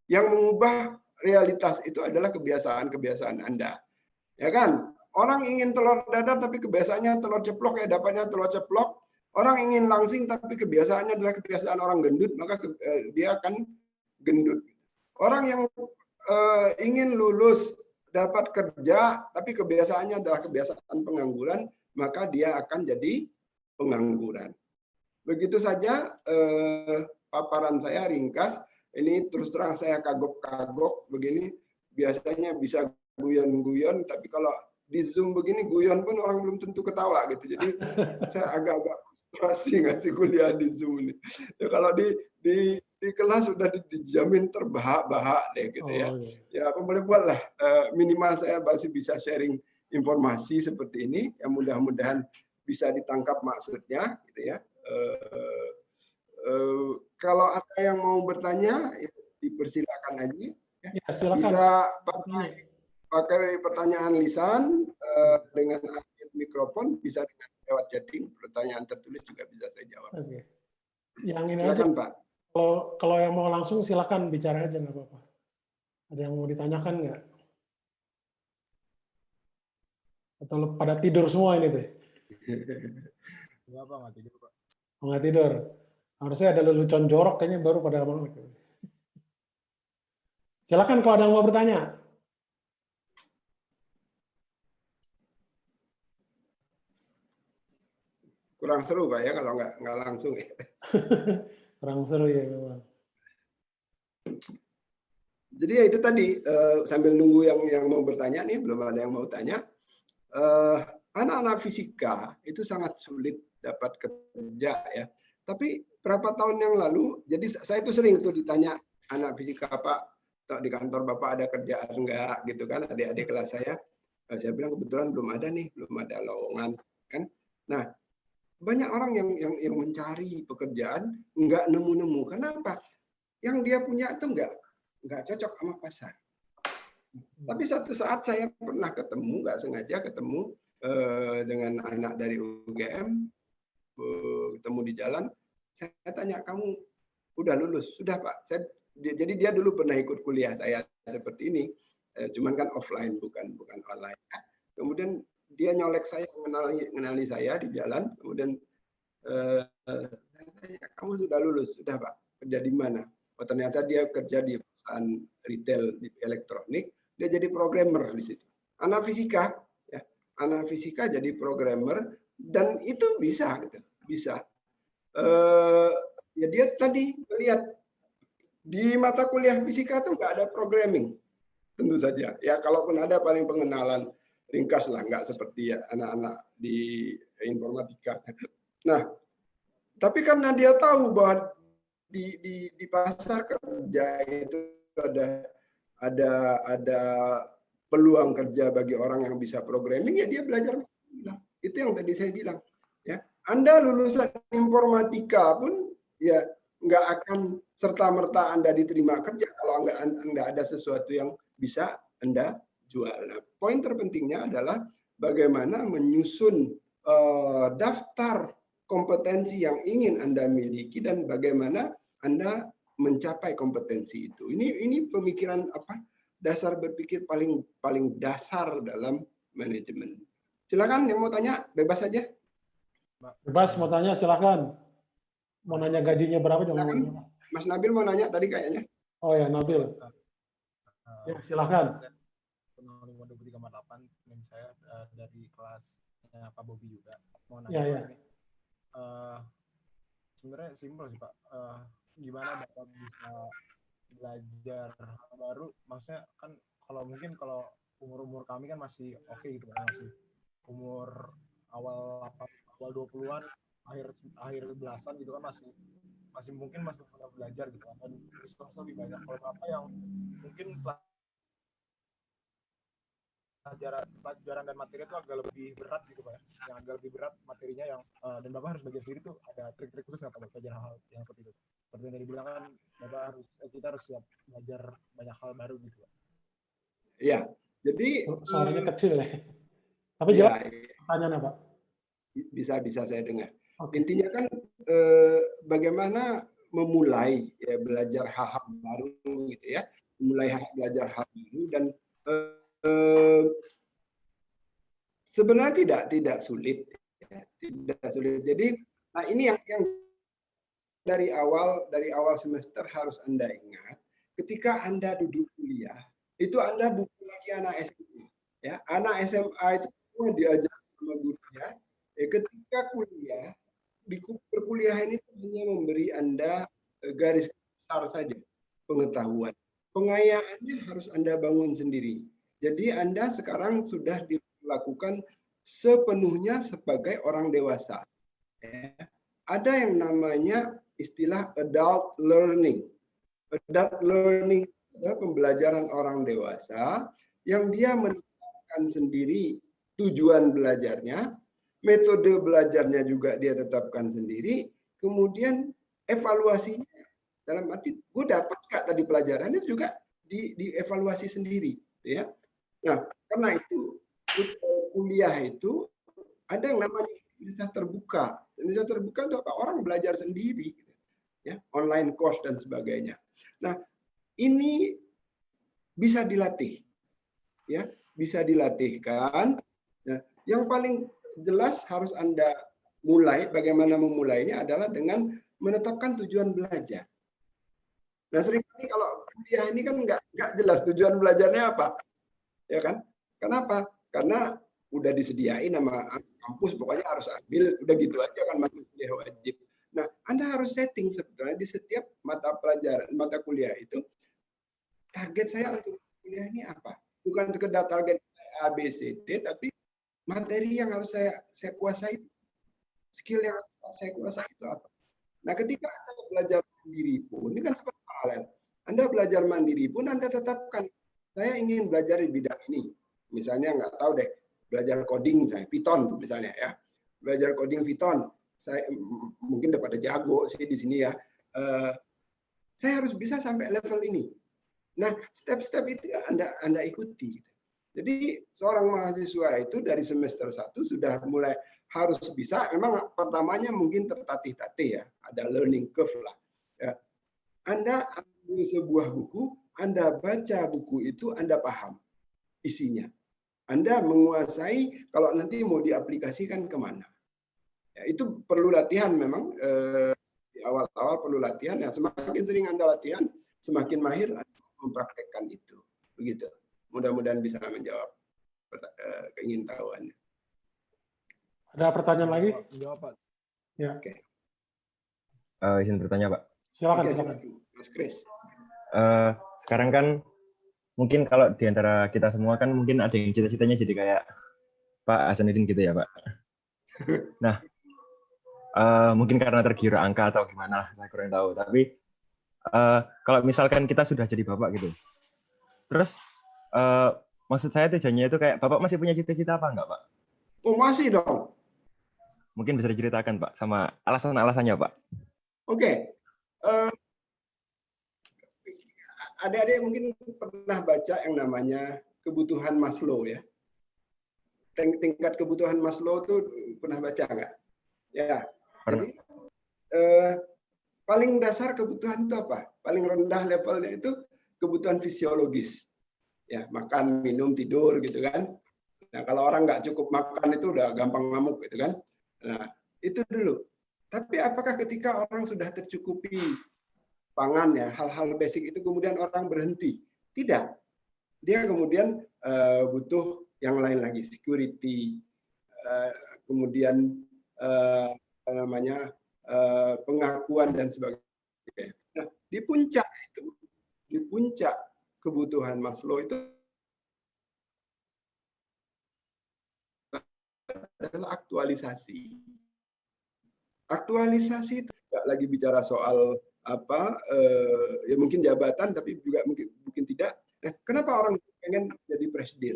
Yang mengubah realitas itu adalah kebiasaan-kebiasaan Anda. Ya kan? Orang ingin telur dadar tapi kebiasaannya telur ceplok, ya dapatnya telur ceplok. Orang ingin langsing tapi kebiasaannya adalah kebiasaan orang gendut, maka dia akan gendut. Orang yang ingin lulus dapat kerja tapi kebiasaannya adalah kebiasaan pengangguran, maka dia akan jadi pengangguran. Begitu saja paparan saya ringkas. Ini terus terang saya kagok-kagok begini. Biasanya bisa guyon-guyon, tapi kalau di Zoom begini guyon pun orang belum tentu ketawa gitu. Jadi saya agak-agak frustrasi ngasih kuliah di Zoom ini. Ya, kalau di kelas sudah dijamin terbahak-bahak deh gitu ya. Ya apa boleh buatlah, minimal saya masih bisa sharing informasi seperti ini yang mudah-mudahan bisa ditangkap maksudnya gitu ya. Kalau ada yang mau bertanya, dipersilakan aja. Ya, silakan. Bisa pakai pertanyaan lisan dengan unmute mikrofon, bisa dengan lewat chatting, pertanyaan tertulis juga bisa saya jawab. Oke. Yang ini silakan, aja, Pak. Kalau yang mau langsung silakan bicara aja, nggak apa-apa. Ada yang mau ditanyakan nggak? Atau pada tidur semua ini teh? Enggak, Pak, nggak tidur, Pak. Oh, nggak tidur. Harusnya ada lelucon jorok kayaknya baru pada melek. Silakan kalau ada yang mau bertanya. Kurang seru Pak ya kalau nggak langsung ya. Kurang seru ya memang. Jadi ya itu tadi sambil nunggu yang mau bertanya nih, belum ada yang mau tanya. Anak-anak fisika itu sangat sulit dapat kerja ya. Tapi berapa tahun yang lalu, jadi saya itu sering tuh ditanya anak fisika, Pak, di kantor Bapak ada kerjaan enggak gitu kan, adik-adik kelas saya. Saya bilang kebetulan belum ada nih, belum ada lowongan kan. Nah, banyak orang yang mencari pekerjaan nggak nemu-nemu. Kenapa? Yang dia punya itu nggak cocok sama pasar. Tapi suatu saat saya pernah ketemu, nggak sengaja ketemu dengan anak dari UGM, ketemu di jalan. Saya tanya, kamu udah lulus? Sudah Pak. Jadi dia dulu pernah ikut kuliah saya seperti ini, cuman kan offline bukan online. Kemudian dia nyolek saya, mengenali saya di jalan. Kemudian saya tanya, kamu sudah lulus? Sudah Pak. Kerja di mana? Oh, ternyata dia kerja di perusahaan retail di elektronik. Dia jadi programmer di situ. Anak fisika, ya, anak fisika jadi programmer dan itu bisa, gitu, bisa. Ya dia tadi lihat di mata kuliah fisika tuh nggak ada programming, tentu saja. Ya kalaupun ada paling pengenalan ringkas lah, nggak seperti ya anak-anak di informatika. Nah, tapi karena dia tahu bahwa di pasar kerja itu ada peluang kerja bagi orang yang bisa programming, ya dia belajar. Itu yang tadi saya bilang. Ya, Anda lulusan informatika pun ya nggak akan serta-merta Anda diterima kerja kalau nggak ada sesuatu yang bisa Anda jual. Nah, poin terpentingnya adalah bagaimana menyusun daftar kompetensi yang ingin Anda miliki dan bagaimana Anda mencapai kompetensi itu. Ini pemikiran apa? Dasar berpikir paling dasar dalam manajemen. Silakan yang mau tanya, bebas saja. Bebas mau tanya silakan. Mau nanya gajinya berapa juga. Mas Nabil mau nanya tadi kayaknya. Oh ya, Nabil. Ya, silakan. Tahun 2038 saya dari kelasnya Pak Bobi juga. Mau Ya, nanya ya. ini. Sebenarnya simpel sih Pak. Gimana Bapak bisa belajar hal baru? Maksudnya kan kalau umur kami kan masih oke gitu kan, masih umur awal 20-an, akhir belasan gitu kan, masih mungkin masih pernah belajar gitu kan, dan resource lebih banyak. Kalau apa yang mungkin pelajaran dan materi itu agak lebih berat gitu Pak ya, yang agak lebih berat materinya yang dan Bapak harus belajar sendiri tuh, ada trik-trik khusus nggak Pak belajar hal yang seperti itu? Seperti yang tadi bilang kan, kita harus siap belajar banyak hal baru gitu Pak. Iya, jadi suaranya kecil ya. Tapi ya, jawab pertanyaannya Pak. Bisa saya dengar. Okay. Intinya kan bagaimana memulai ya, belajar hal-hal baru gitu ya, belajar hal baru dan sebenarnya tidak sulit, ya, tidak sulit. Jadi, nah ini yang dari awal semester harus Anda ingat, ketika Anda duduk kuliah, itu Anda bukan lagi anak SMA. Ya, anak SMA itu semua diajar sama gurunya. Ya, ketika kuliah, di perkuliahan itu hanya memberi Anda garis besar saja pengetahuan. Pengayaannya harus Anda bangun sendiri. Jadi Anda sekarang sudah dilakukan sepenuhnya sebagai orang dewasa. Ya. Ada yang namanya istilah adult learning. Adult learning adalah pembelajaran orang dewasa yang dia menetapkan sendiri tujuan belajarnya, metode belajarnya juga dia tetapkan sendiri, kemudian evaluasinya dalam arti gue dapat nggak tadi pelajarannya juga dievaluasi sendiri, ya. Nah, karena itu kuliah itu ada yang namanya universitas terbuka. Universitas terbuka itu orang belajar sendiri. ya, online course dan sebagainya. Nah, ini bisa dilatih, ya, bisa dilatihkan. Nah, yang paling jelas harus Anda mulai, bagaimana memulainya adalah dengan menetapkan tujuan belajar. Nah, seringkali kalau kuliah ini kan nggak jelas tujuan belajarnya apa, ya kan? Kenapa? Karena udah disediain sama kampus, pokoknya harus ambil, udah gitu aja kan mata kuliah wajib. Nah, Anda harus setting sebetulnya di setiap mata pelajaran, mata kuliah itu, target saya untuk kuliah ini apa? Bukan sekedar target A, B, C, D, tapi materi yang harus saya kuasai, skill yang saya kuasai itu apa? Nah, ketika Anda belajar mandiri pun, ini kan seperti paralel. Anda belajar mandiri pun, Anda tetapkan, saya ingin belajar di bidang ini. Misalnya, nggak tahu deh, belajar coding, misalnya, Python misalnya ya. Belajar coding Python, saya mungkin udah pada jago sih di sini ya. Saya harus bisa sampai level ini. Nah, step-step itu Anda ikuti. Jadi seorang mahasiswa itu dari semester 1 sudah mulai harus bisa, memang pertamanya mungkin tertatih-tatih ya, ada learning curve lah. Ya. Anda ambil sebuah buku, Anda baca buku itu, Anda paham isinya. Anda menguasai kalau nanti mau diaplikasikan kemana. Ya, itu perlu latihan memang, di awal-awal perlu latihan, ya semakin sering Anda latihan, semakin mahir Anda mempraktekkan itu. Begitu. Mudah-mudahan bisa menjawab keingintahuannya. Ada pertanyaan lagi? Jawab, Pak. Ya. Oke. Izin bertanya, Pak. Silakan, Oke, silakan. Mas Kris. Sekarang kan mungkin kalau di antara kita semua kan mungkin ada yang cita-citanya jadi kayak Pak Hasanuddin gitu ya, Pak. Nah, mungkin karena tergiur angka atau gimana, saya kurang tahu. Tapi kalau misalkan kita sudah jadi Bapak gitu, terus maksud saya tujuannya itu kayak Bapak masih punya cita-cita apa enggak, Pak? Oh, masih dong. Mungkin bisa diceritakan, Pak, sama alasan-alasannya, Pak. Oke. Adik-adik mungkin pernah baca yang namanya kebutuhan Maslow ya. Tingkat kebutuhan Maslow itu pernah baca nggak? Ya. Pernah. Jadi paling dasar kebutuhan itu apa? Paling rendah levelnya itu kebutuhan fisiologis. Ya, makan, minum, tidur gitu kan. Nah, kalau orang nggak cukup makan itu udah gampang ngamuk gitu kan. Nah, itu dulu. Tapi apakah ketika orang sudah tercukupi pangan ya, hal-hal basic itu kemudian orang berhenti? Tidak. Dia kemudian butuh yang lain lagi, security, kemudian pengakuan dan sebagainya. Nah, di puncak kebutuhan Maslow itu adalah aktualisasi. Aktualisasi itu tidak lagi bicara soal apa, ya mungkin jabatan, tapi juga mungkin tidak. Nah, kenapa orang pengen jadi presiden?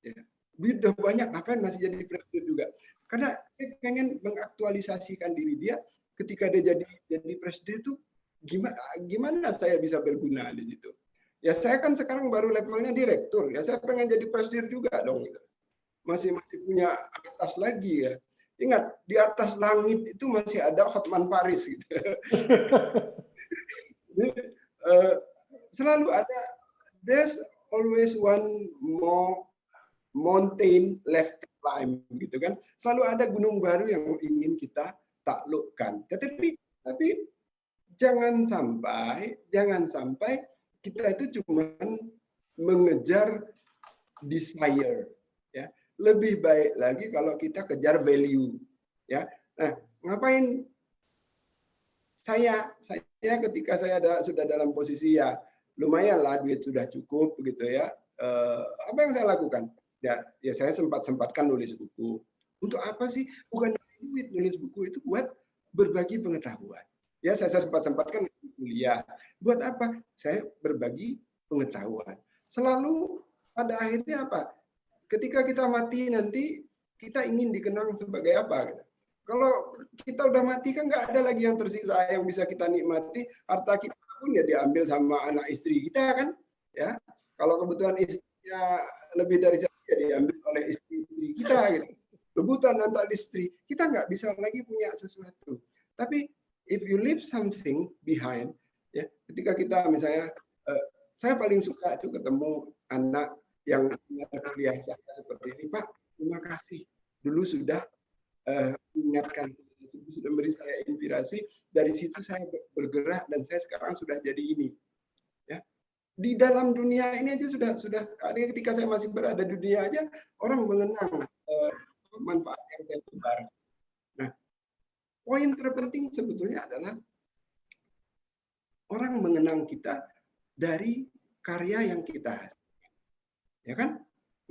Ya, duit udah banyak, ngapain masih jadi presiden juga? Karena dia pengen mengaktualisasikan diri dia ketika dia jadi presiden itu gimana saya bisa berguna di situ. Ya saya kan sekarang baru levelnya direktur, ya saya pengen jadi presiden juga dong. Gitu. Masih punya atas lagi ya. Ingat, di atas langit itu masih ada Hotman Paris gitu. Jadi, selalu ada, there's always one more mountain left to climb gitu kan. Selalu ada gunung baru yang ingin kita taklukkan. Tapi jangan sampai kita itu cuma mengejar desire ya. Lebih baik lagi kalau kita kejar value ya. Nah, ngapain saya ketika saya sudah dalam posisi ya lumayan lah, duit sudah cukup begitu ya. Apa yang saya lakukan? Ya saya sempatkan nulis buku. Untuk apa sih? Bukan duit, nulis buku itu buat berbagi pengetahuan. Ya saya sempatkan kuliah. Buat apa? Saya berbagi pengetahuan. Selalu pada akhirnya apa? Ketika kita mati nanti, kita ingin dikenang sebagai apa? Kalau kita udah mati kan nggak ada lagi yang tersisa yang bisa kita nikmati. Harta kita pun ya diambil sama anak istri kita kan, ya. Kalau kebutuhan istrinya lebih dari satu ya diambil oleh istri kita gitu. Rebutan antar istri, kita nggak bisa lagi punya sesuatu. Tapi if you leave something behind, ya, ketika kita misalnya, saya paling suka itu ketemu anak yang kuliah saya seperti ini, Pak, terima kasih dulu sudah mengingatkan, sudah memberi saya inspirasi, dari situ saya bergerak dan saya sekarang sudah jadi ini. Ya. Di dalam dunia ini aja sudah ketika saya masih berada di dunia aja orang mengenang manfaat yang saya sebar. Nah, poin terpenting sebetulnya adalah orang mengenang kita dari karya yang kita hasilkan. Ya kan?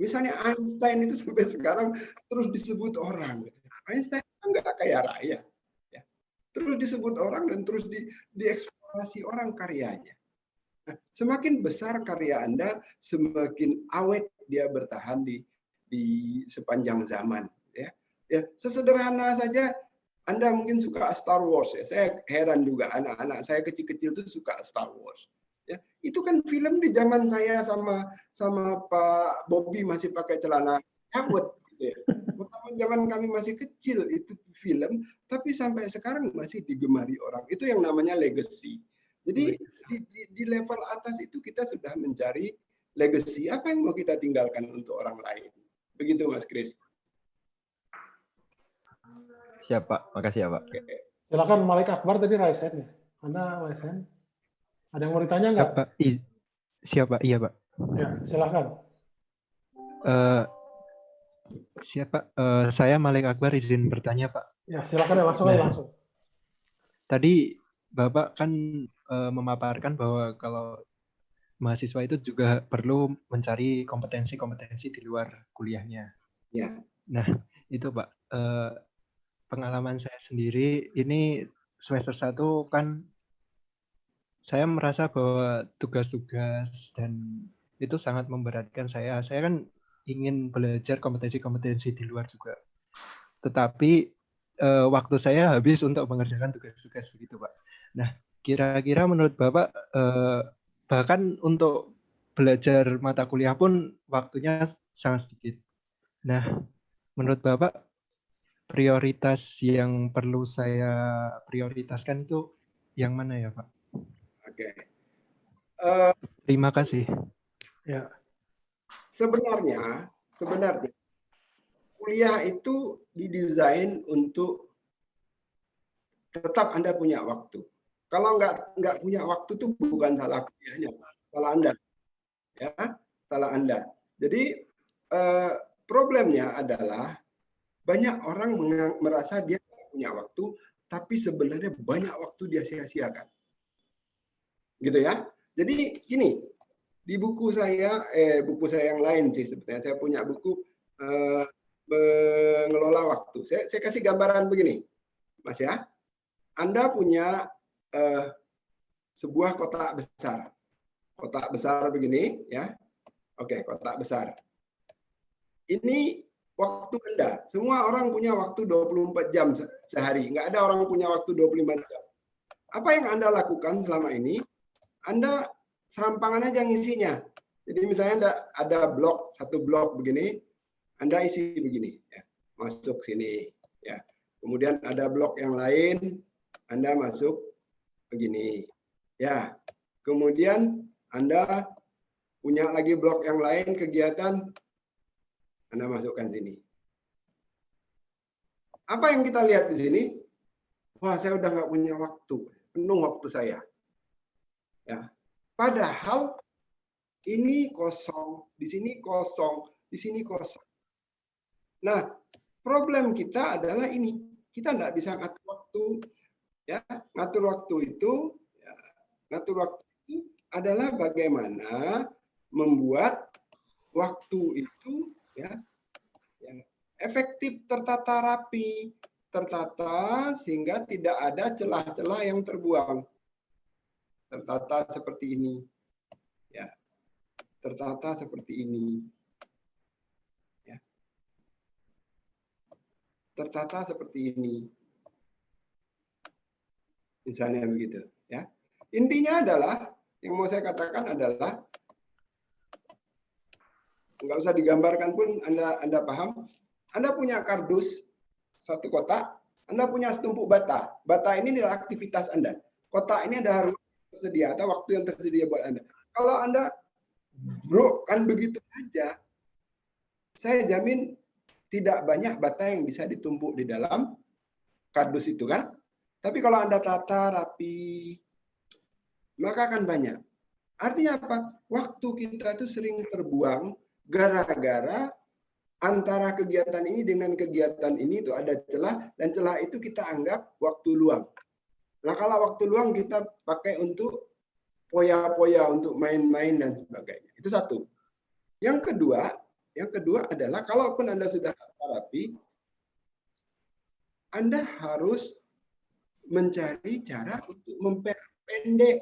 Misalnya Einstein itu sampai sekarang terus disebut orang. Einstein nggak kaya raya. Ya. Terus disebut orang dan terus dieksplorasi orang karyanya. Nah, semakin besar karya Anda, semakin awet dia bertahan di sepanjang zaman. Ya, sesederhana saja Anda mungkin suka Star Wars ya. Saya heran juga anak-anak saya kecil-kecil itu suka Star Wars. Ya, itu kan film di zaman saya sama Pak Bobby masih pakai celana kabut gitu ya. Pertama zaman kami masih kecil itu film, tapi sampai sekarang masih digemari orang. Itu yang namanya legacy. Jadi di level atas itu kita sudah mencari legacy. Apa yang mau kita tinggalkan untuk orang lain? Begitu Mas Kris. Siap Pak, makasih ya Pak. Silakan Malik Akbar tadi raise hand ya. Anda raise hand. Ada yang mau ditanya nggak? Pak. Siap Pak, iya Pak. Ya, silakan. Siap Pak, saya Malik Akbar izin bertanya Pak. Ya, silakan ya, langsung. Tadi Bapak kan memaparkan bahwa kalau mahasiswa itu juga perlu mencari kompetensi-kompetensi di luar kuliahnya. Ya. Nah, itu Pak, pengalaman saya sendiri ini semester 1 kan saya merasa bahwa tugas-tugas dan itu sangat memberatkan saya. Saya kan ingin belajar kompetensi-kompetensi di luar juga. Tetapi waktu saya habis untuk mengerjakan tugas-tugas begitu, Pak. Nah, kira-kira menurut Bapak bahkan untuk belajar mata kuliah pun waktunya sangat sedikit. Nah, menurut Bapak prioritas yang perlu saya prioritaskan itu yang mana ya, Pak? Oke. Terima kasih. Ya. Sebenarnya kuliah itu didesain untuk tetap Anda punya waktu. Kalau nggak punya waktu itu bukan salah kuliahnya, salah Anda. Ya, salah Anda. Jadi problemnya adalah banyak orang merasa dia punya waktu, tapi sebenarnya banyak waktu dia sia-siakan. Gitu ya. Jadi gini, di buku saya yang lain sih sebenarnya, saya punya buku mengelola waktu. Saya kasih gambaran begini, Mas ya. Anda punya sebuah kotak besar. Kotak besar begini ya. Oke, kotak besar. Ini waktu Anda. Semua orang punya waktu 24 jam sehari. Nggak ada orang punya waktu 25 jam. Apa yang Anda lakukan selama ini? Anda serampangan aja ngisinya. Jadi misalnya ada satu blok begini, Anda isi begini. Ya. Masuk sini. Ya. Kemudian ada blok yang lain, Anda masuk begini. Ya. Kemudian Anda punya lagi blok yang lain, kegiatan, Anda masukkan sini. Apa yang kita lihat di sini? Wah, saya udah nggak punya waktu. Penuh waktu saya. Ya. Padahal ini kosong, di sini kosong, di sini kosong. Nah, problem kita adalah ini. Kita nggak bisa ngatur waktu. Ya, ngatur waktu itu adalah bagaimana membuat waktu itu ya efektif, tertata rapi, tertata sehingga tidak ada celah-celah yang terbuang. Tertata seperti ini. Ya. Tertata seperti ini. Ya. Tertata seperti ini. Misalnya begitu, ya. Intinya adalah yang mau saya katakan adalah nggak usah digambarkan pun Anda paham. Anda punya kardus satu kotak, Anda punya setumpuk bata. Bata ini adalah aktivitas Anda. Kotak ini ada harus tersedia atau waktu yang tersedia buat Anda. Kalau Anda bro kan begitu saja, saya jamin tidak banyak bata yang bisa ditumpuk di dalam kardus itu kan. Tapi kalau Anda tata rapi, maka akan banyak. Artinya apa? Waktu kita itu sering terbuang gara-gara antara kegiatan ini dengan kegiatan ini itu ada celah, dan celah itu kita anggap waktu luang. Nah, kalau waktu luang kita pakai untuk poya-poya, untuk main-main dan sebagainya. Itu satu. Yang kedua adalah kalaupun Anda sudah rapi, Anda harus mencari cara untuk memperpendek.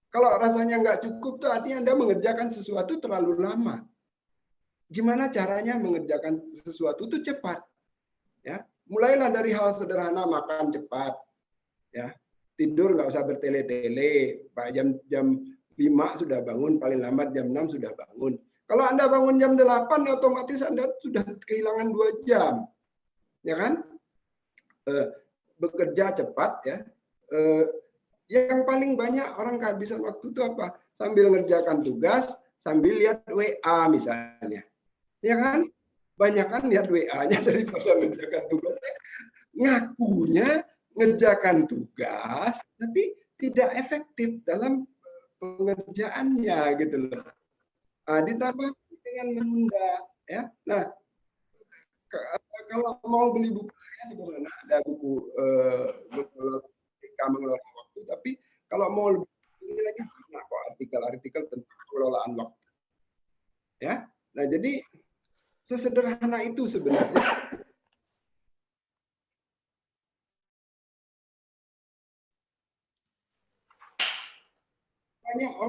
Kalau rasanya nggak cukup, tuh artinya Anda mengerjakan sesuatu terlalu lama. Gimana caranya mengerjakan sesuatu itu cepat? Ya, mulailah dari hal sederhana, makan cepat. Ya, tidur nggak usah bertele-tele. Pak, jam 5 sudah bangun, paling lambat jam 6 sudah bangun. Kalau Anda bangun jam 8, otomatis Anda sudah kehilangan 2 jam. Ya kan? Bekerja cepat ya. Yang paling banyak orang kehabisan waktu itu apa? Sambil ngerjakan tugas, sambil lihat WA misalnya. Ya kan? Banyak kan lihat WA-nya daripada ngerjakan tugas. Ngakunya ngerjakan tugas, tapi tidak efektif dalam pengerjaannya gitu loh. Nah, ditambah dengan menunda, ya. Nah, kalau mau beli buku saya sebenarnya ada buku mengelola waktu, tapi kalau mau lebih ini lagi banyak kok artikel-artikel tentang pengelolaan waktu. Ya. Nah, jadi sesederhana itu sebenarnya.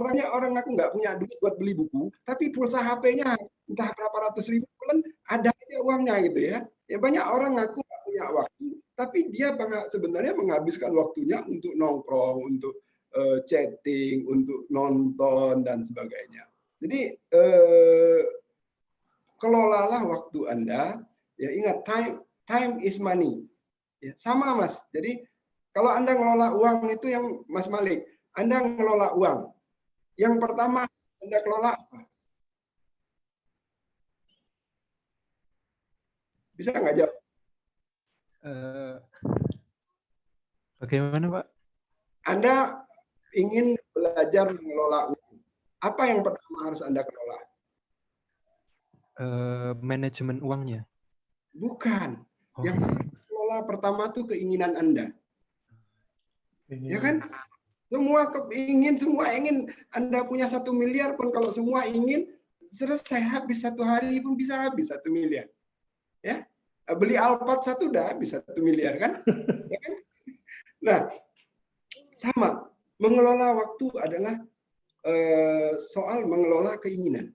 Banyak orang aku nggak punya duit buat beli buku, tapi pulsa HP-nya entah berapa ratus ribu bulan ada aja uangnya gitu ya. Ya banyak orang ngaku nggak punya waktu, tapi dia sebenarnya menghabiskan waktunya untuk nongkrong, untuk chatting, untuk nonton dan sebagainya. Jadi kelolalah waktu Anda. Ya ingat, time is money. Ya, sama Mas. Jadi kalau Anda ngelola uang itu yang Mas Malik, Anda ngelola uang. Yang pertama Anda kelola apa? Bisa nggak jawab? Bagaimana Pak? Anda ingin belajar mengelola uang. Apa yang pertama harus Anda kelola? Manajemen uangnya. Bukan. Yang kelola pertama itu keinginan Anda. Ya kan? Semua ingin Anda punya 1 miliar pun kalau semua ingin, selesai habis 1 hari pun bisa habis 1 miliar. Ya, beli Alphard 1 udah habis 1 miliar kan? Ya kan? Nah, sama mengelola waktu adalah soal mengelola keinginan.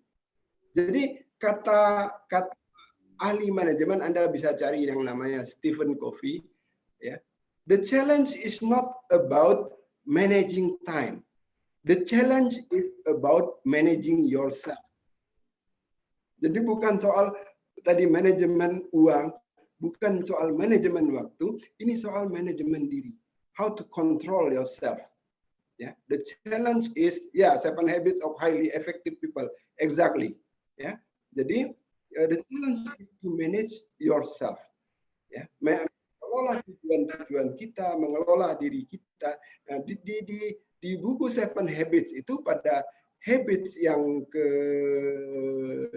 Jadi kata ahli manajemen Anda bisa cari yang namanya Stephen Covey. Ya, the challenge is not about managing time. The challenge is about managing yourself. Jadi bukan soal tadi manajemen uang, bukan soal manajemen waktu, ini soal manajemen diri. How to control yourself. Ya, the challenge is 7 habits of highly effective people. Exactly. Ya. Jadi the challenge is to manage yourself. Ya, mengelola tujuan kita, mengelola diri kita. Nah, di buku 7 Habits itu pada habits yang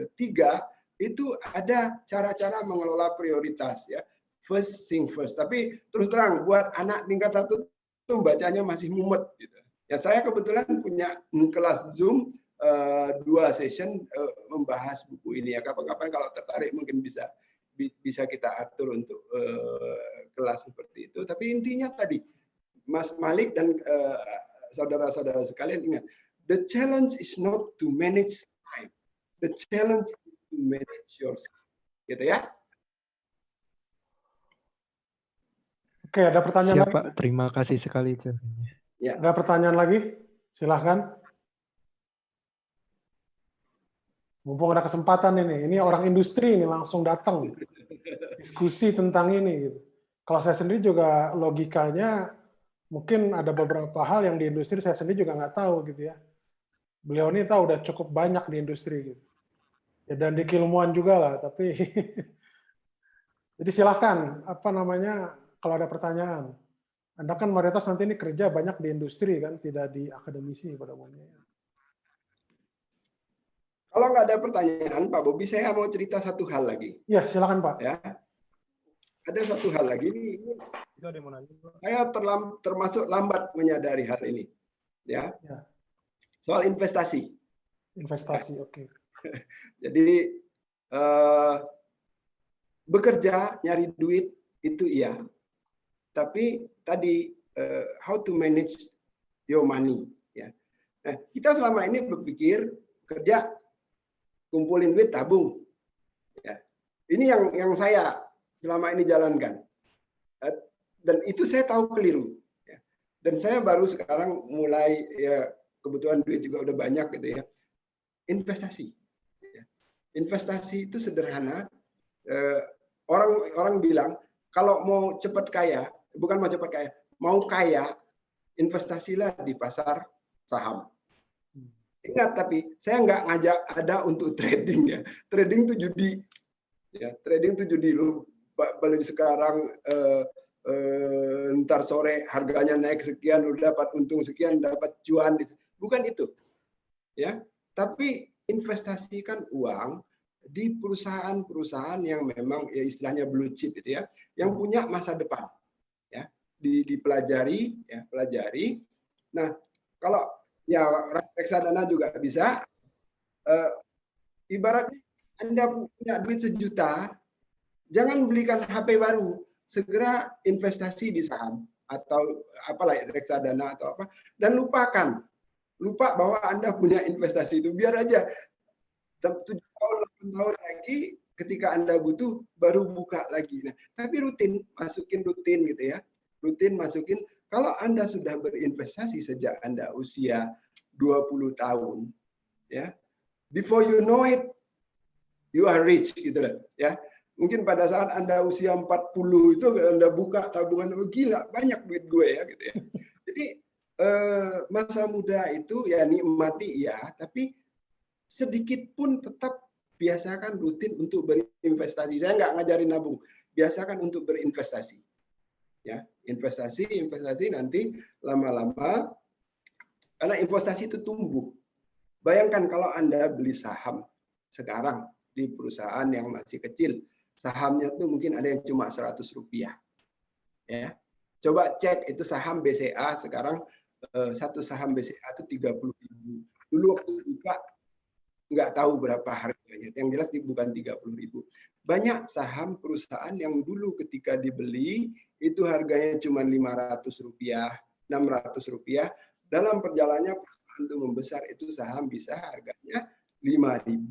ketiga itu ada cara-cara mengelola prioritas ya. First thing first. Tapi terus terang buat anak tingkat 1 itu bacanya masih mumet gitu. Ya saya kebetulan punya kelas Zoom 2 session membahas buku ini ya. Kapan-kapan kalau tertarik mungkin bisa kita atur untuk kelas seperti itu. Tapi intinya tadi, Mas Malik dan saudara-saudara sekalian ingat, the challenge is not to manage time. The challenge is to manage yourself. Gitu ya. Oke, ada pertanyaan Siap, lagi? Pak. Terima kasih sekali jawabannya. Ya. Ada pertanyaan lagi? Silahkan. Mumpung ada kesempatan ini orang industri ini langsung datang diskusi tentang ini. Gitu. kalau saya sendiri juga logikanya mungkin ada beberapa hal yang di industri saya sendiri juga nggak tahu gitu ya. Beliau ini tahu udah cukup banyak di industri gitu. Ya, dan di keilmuan juga lah, tapi jadi silakan apa namanya kalau ada pertanyaan. Anda kan mayoritas nanti ini kerja banyak di industri kan, tidak di akademisi pada umumnya. Kalau nggak ada pertanyaan, Pak Bobi, saya mau cerita satu hal lagi. Ya, silakan Pak. Ya, ada satu hal lagi ini. Saya termasuk lambat menyadari hal ini. Ya. Soal investasi. Investasi, oke. Jadi bekerja nyari duit itu iya, tapi tadi how to manage your money. Ya, nah, kita selama ini berpikir kerja kumpulin duit tabung. Ya, ini yang saya selama ini jalankan, dan itu saya tahu keliru. Ya. Dan saya baru sekarang mulai ya kebutuhan duit juga udah banyak gitu ya. Investasi. Investasi itu sederhana. Orang bilang kalau mau cepat kaya, bukan mau cepat kaya, mau kaya, investasilah di pasar saham. Ingat, tapi saya nggak ngajak Anda untuk trading ya. Trading itu judi. Ya, trading itu judi. Lu beli sekarang, ntar sore harganya naik sekian, lu dapat untung sekian, dapat cuan. Bukan itu. Ya, tapi investasikan uang di perusahaan-perusahaan yang memang ya istilahnya blue chip itu ya, yang punya masa depan. Ya, dipelajari ya, pelajari. Nah, kalau ya reksadana juga bisa. Ibaratnya Anda punya duit 1 juta, jangan belikan HP baru, segera investasi di saham atau apalah reksadana atau apa, dan lupa bahwa Anda punya investasi itu. Biar aja 7 tahun, 8 tahun lagi ketika Anda butuh baru buka lagi. Nah, tapi masukin rutin gitu ya. Rutin masukin. Kalau Anda sudah berinvestasi sejak Anda usia 20 tahun, ya, before you know it, you are rich gitu lah, ya. Mungkin pada saat Anda usia 40 itu Anda buka tabungan, oh gila banyak duit gue ya gitu ya. Jadi masa muda itu ya nikmati ya, tapi sedikit pun tetap biasakan rutin untuk berinvestasi. Saya nggak ngajarin nabung, biasakan untuk berinvestasi. Ya, investasi nanti lama-lama karena investasi itu tumbuh. Bayangkan kalau Anda beli saham sekarang di perusahaan yang masih kecil, sahamnya tuh mungkin ada yang cuma Rp100. Ya. Coba cek itu saham BCA sekarang, satu saham BCA itu 30.000. Dulu waktu buka nggak tahu berapa harganya. Yang jelas bukan 30.000. Banyak saham perusahaan yang dulu ketika dibeli itu harganya cuma Rp500, Rp600. Dalam perjalanannya perusahaan itu membesar, itu saham bisa harganya 5.000,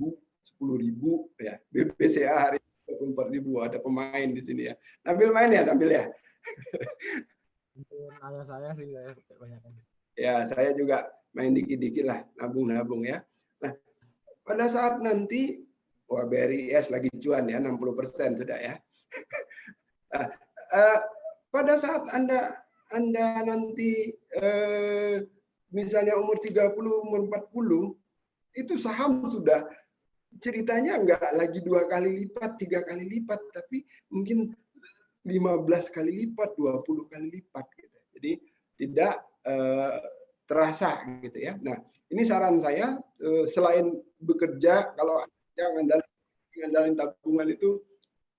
10.000 ya. BCA hari 24.000. Ada pemain di sini ya. Tampil main ya, tampil ya. Ada saya sih banyak. Ya, saya juga main dikit-dikit lah, nabung-nabung ya. Nah, pada saat nanti, wah BRIS lagi cuan ya, 60% sudah ya. Pada saat Anda nanti misalnya umur 30, umur 40, itu saham sudah ceritanya nggak lagi 2 kali lipat, 3 kali lipat, tapi mungkin 15 kali lipat, 20 kali lipat. Gitu. Jadi tidak terasa gitu ya. Nah, ini saran saya, selain bekerja, kalau yang ngandalin tabungan itu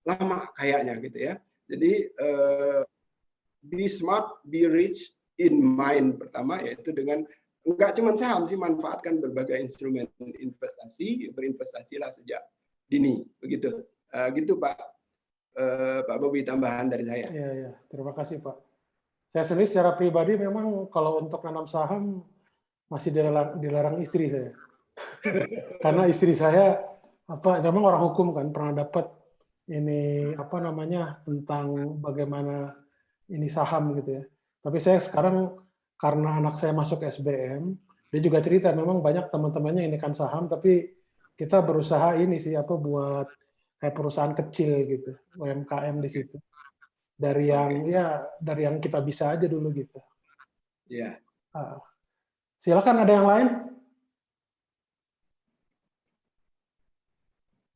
lama kayaknya gitu ya. Jadi be smart, be rich in mind pertama, yaitu dengan nggak cuma saham sih, manfaatkan berbagai instrumen investasi, berinvestasilah sejak dini, begitu. Gitu Pak Bobi, tambahan dari saya. Iya, terima kasih Pak. Saya sendiri secara pribadi memang kalau untuk nanam saham masih dilarang istri saya. Karena istri saya memang orang hukum kan, pernah dapat ini tentang bagaimana ini saham gitu ya. Tapi saya sekarang karena anak saya masuk SBM, dia juga cerita memang banyak teman-temannya ini kan saham, tapi kita berusaha ini sih buat kayak perusahaan kecil gitu, UMKM di situ. dari yang kita bisa aja dulu gitu. Ya. Silakan, ada yang lain?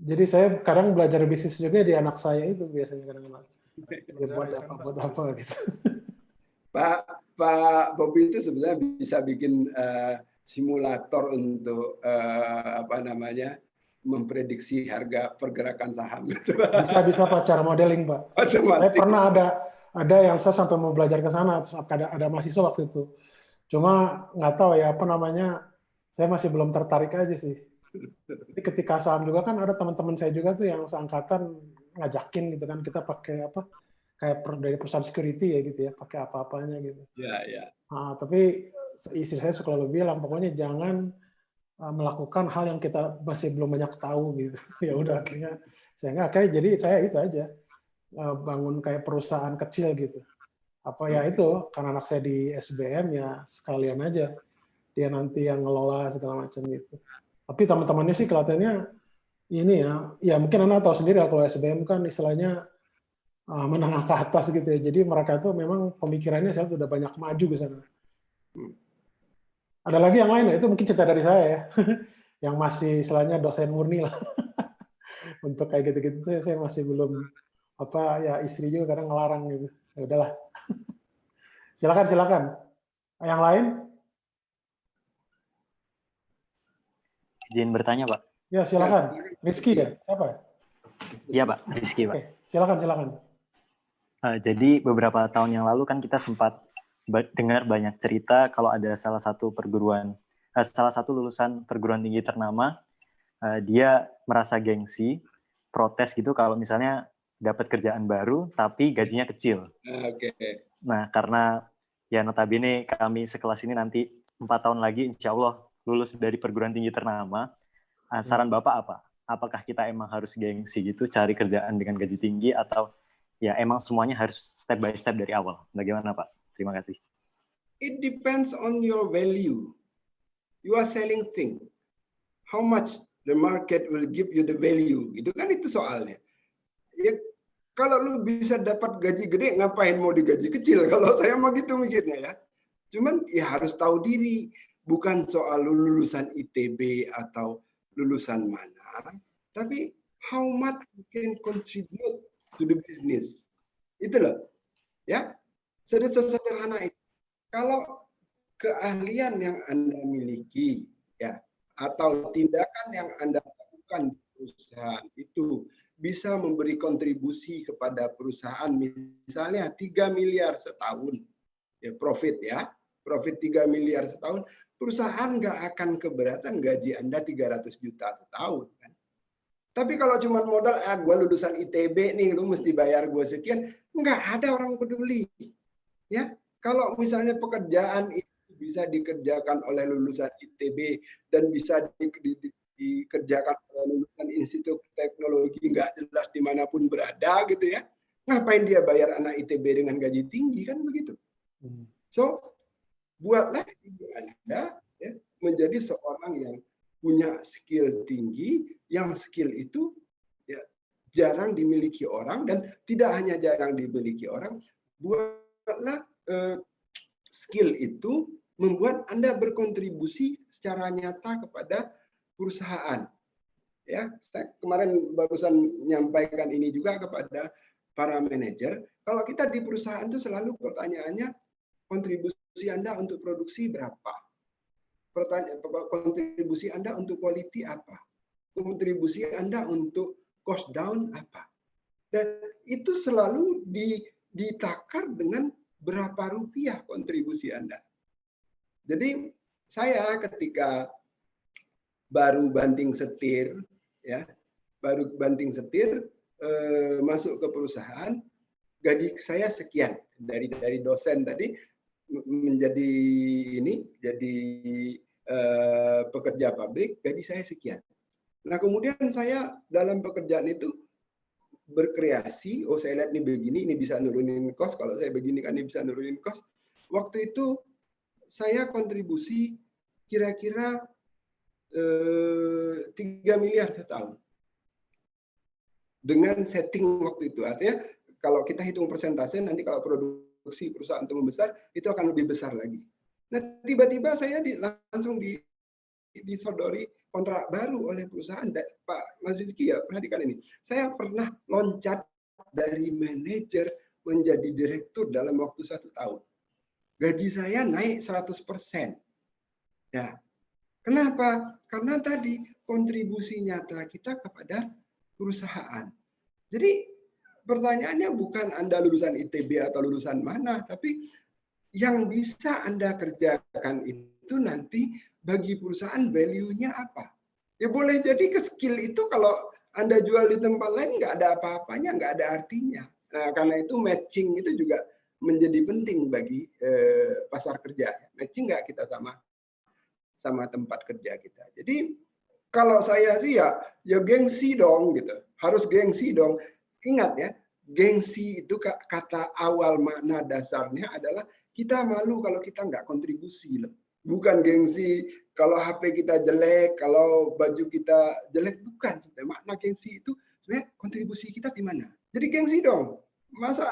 Jadi saya kadang belajar bisnis juga di anak saya itu biasanya kadang-kadang. Ya, buat apa gitu. Pak Bobi itu sebenarnya bisa bikin simulator untuk memprediksi harga pergerakan saham. Bisa Pak, cara modeling Pak. Saya pernah ada yang saya sampai mau belajar ke sana, terus ada mahasiswa waktu itu. Cuma nggak tahu ya apa namanya, saya masih belum tertarik aja sih. Jadi ketika saham juga kan ada teman-teman saya juga tuh yang seangkatan ngajakin gitu kan, kita pakai apa kayak dari perusahaan security ya gitu ya, pakai apa-apanya gitu. Ya. Nah, tapi istri saya selalu bilang pokoknya jangan melakukan hal yang kita masih belum banyak tahu gitu. Ya udah akhirnya jadi saya itu aja bangun kayak perusahaan kecil gitu. Apa ya itu karena anak saya di SBM ya sekalian aja dia nanti yang ngelola segala macam gitu. Tapi teman-temannya sih kelihatannya ini ya mungkin Anda tahu sendiri kalau SBM kan istilahnya menengah ke atas gitu ya. Jadi mereka itu memang pemikirannya saya sudah banyak maju ke sana. Ada lagi yang lain ya? Itu mungkin cerita dari saya ya. Yang masih istilahnya dosen murni lah. Untuk kayak gitu-gitu saya masih belum istri juga kadang ngelarang gitu. Ya udahlah. Silakan. Yang lain? Izin bertanya, Pak. Ya, silakan. Rizky ya? Siapa? Iya, Pak. Rizky, Pak. Oke, silakan. Jadi beberapa tahun yang lalu kan kita sempat dengar banyak cerita kalau ada salah satu lulusan perguruan tinggi ternama, dia merasa gengsi, protes gitu kalau misalnya dapat kerjaan baru tapi gajinya kecil. Nah, karena ya notabene kami sekelas ini nanti 4 tahun lagi insya Allah lulus dari perguruan tinggi ternama, saran Bapak apa? Apakah kita emang harus gengsi gitu cari kerjaan dengan gaji tinggi atau ya emang semuanya harus step by step dari awal? Bagaimana Pak? Terima kasih. It depends on your value. You are selling thing. How much the market will give you the value? Itu kan itu soalnya. Ya, kalau lu bisa dapat gaji gede, ngapain mau digaji kecil? Kalau saya mah gitu mikirnya ya. Cuman ya harus tahu diri. Bukan soal lulusan ITB atau lulusan mana, tapi how much you can contribute to the business. Itu loh. Ya. Sederhana itu. Kalau keahlian yang Anda miliki ya atau tindakan yang Anda lakukan di perusahaan itu bisa memberi kontribusi kepada perusahaan, misalnya 3 miliar setahun ya profit 3 miliar setahun, perusahaan nggak akan keberatan gaji Anda 300 juta setahun kan. Tapi kalau cuma modal gue lulusan ITB nih, lu mesti bayar gue sekian, nggak ada orang peduli ya. Kalau misalnya pekerjaan itu bisa dikerjakan oleh lulusan ITB dan bisa dikerjakan oleh lulusan institut teknologi nggak jelas dimanapun berada gitu ya, ngapain dia bayar anak ITB dengan gaji tinggi kan begitu. So buatlah Anda ya, menjadi seorang yang punya skill tinggi, yang skill itu ya, jarang dimiliki orang dan tidak hanya jarang dimiliki orang, buatlah skill itu membuat Anda berkontribusi secara nyata kepada perusahaan. Ya, saya kemarin barusan menyampaikan ini juga kepada para manajer. Kalau kita di perusahaan itu selalu pertanyaannya kontribusi Anda untuk produksi berapa? Kontribusi Anda untuk quality apa? Kontribusi Anda untuk cost down apa? Dan itu selalu ditakar dengan berapa rupiah kontribusi Anda. Jadi saya ketika baru banting setir masuk ke perusahaan, gaji saya sekian dari dosen tadi menjadi jadi pekerja pabrik, gaji saya sekian. Nah kemudian saya dalam pekerjaan itu berkreasi, saya lihat ini begini, ini bisa nurunin cost, kalau saya begini kan ini bisa nurunin cost. Waktu itu saya kontribusi kira-kira 3 miliar setahun. Dengan setting waktu itu, artinya kalau kita hitung persentase, nanti kalau produksi perusahaan tumbuh besar, itu akan lebih besar lagi. Nah, tiba-tiba saya langsung disodori kontrak baru oleh perusahaan. Pak Mas Rizky ya, perhatikan ini. Saya pernah loncat dari manajer menjadi direktur dalam waktu 1 tahun. Gaji saya naik 100%. Ya. Kenapa? Karena tadi kontribusi nyata kita kepada perusahaan. Jadi pertanyaannya bukan Anda lulusan ITB atau lulusan mana, tapi yang bisa Anda kerjakan itu nanti bagi perusahaan value-nya apa. Ya boleh jadi ke skill itu kalau Anda jual di tempat lain nggak ada apa-apanya, nggak ada artinya. Nah, karena itu matching itu juga menjadi penting bagi pasar kerja. Matching nggak kita sama tempat kerja kita. Jadi kalau saya sih ya gengsi dong gitu. Harus gengsi dong. Ingat ya, gengsi itu kata awal makna dasarnya adalah kita malu kalau kita nggak kontribusi loh. Bukan gengsi kalau HP kita jelek, kalau baju kita jelek, bukan. Makna gengsi itu sebenarnya kontribusi kita di mana. Jadi gengsi dong. Masa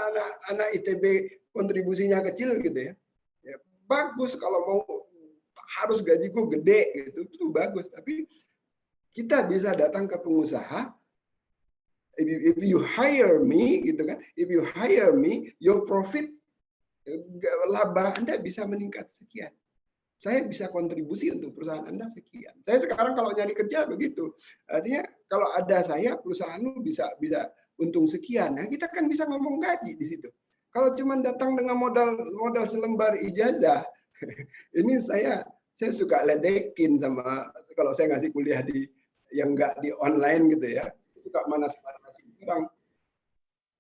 anak ITB kontribusinya kecil gitu ya. Ya bagus kalau mau harus gajiku gede gitu, itu bagus. Tapi kita bisa datang ke pengusaha, if you hire me gitu kan, if you hire me, your profit, laba Anda bisa meningkat sekian. Saya bisa kontribusi untuk perusahaan Anda sekian. Saya sekarang kalau nyari kerja begitu. Artinya kalau ada saya, perusahaanmu bisa untung sekian. Nah, kita kan bisa ngomong gaji di situ. Kalau cuma datang dengan modal selembar ijazah, ini saya suka ledekin sama kalau saya ngasih kuliah yang nggak di online gitu ya. Suka manas-manasin orang.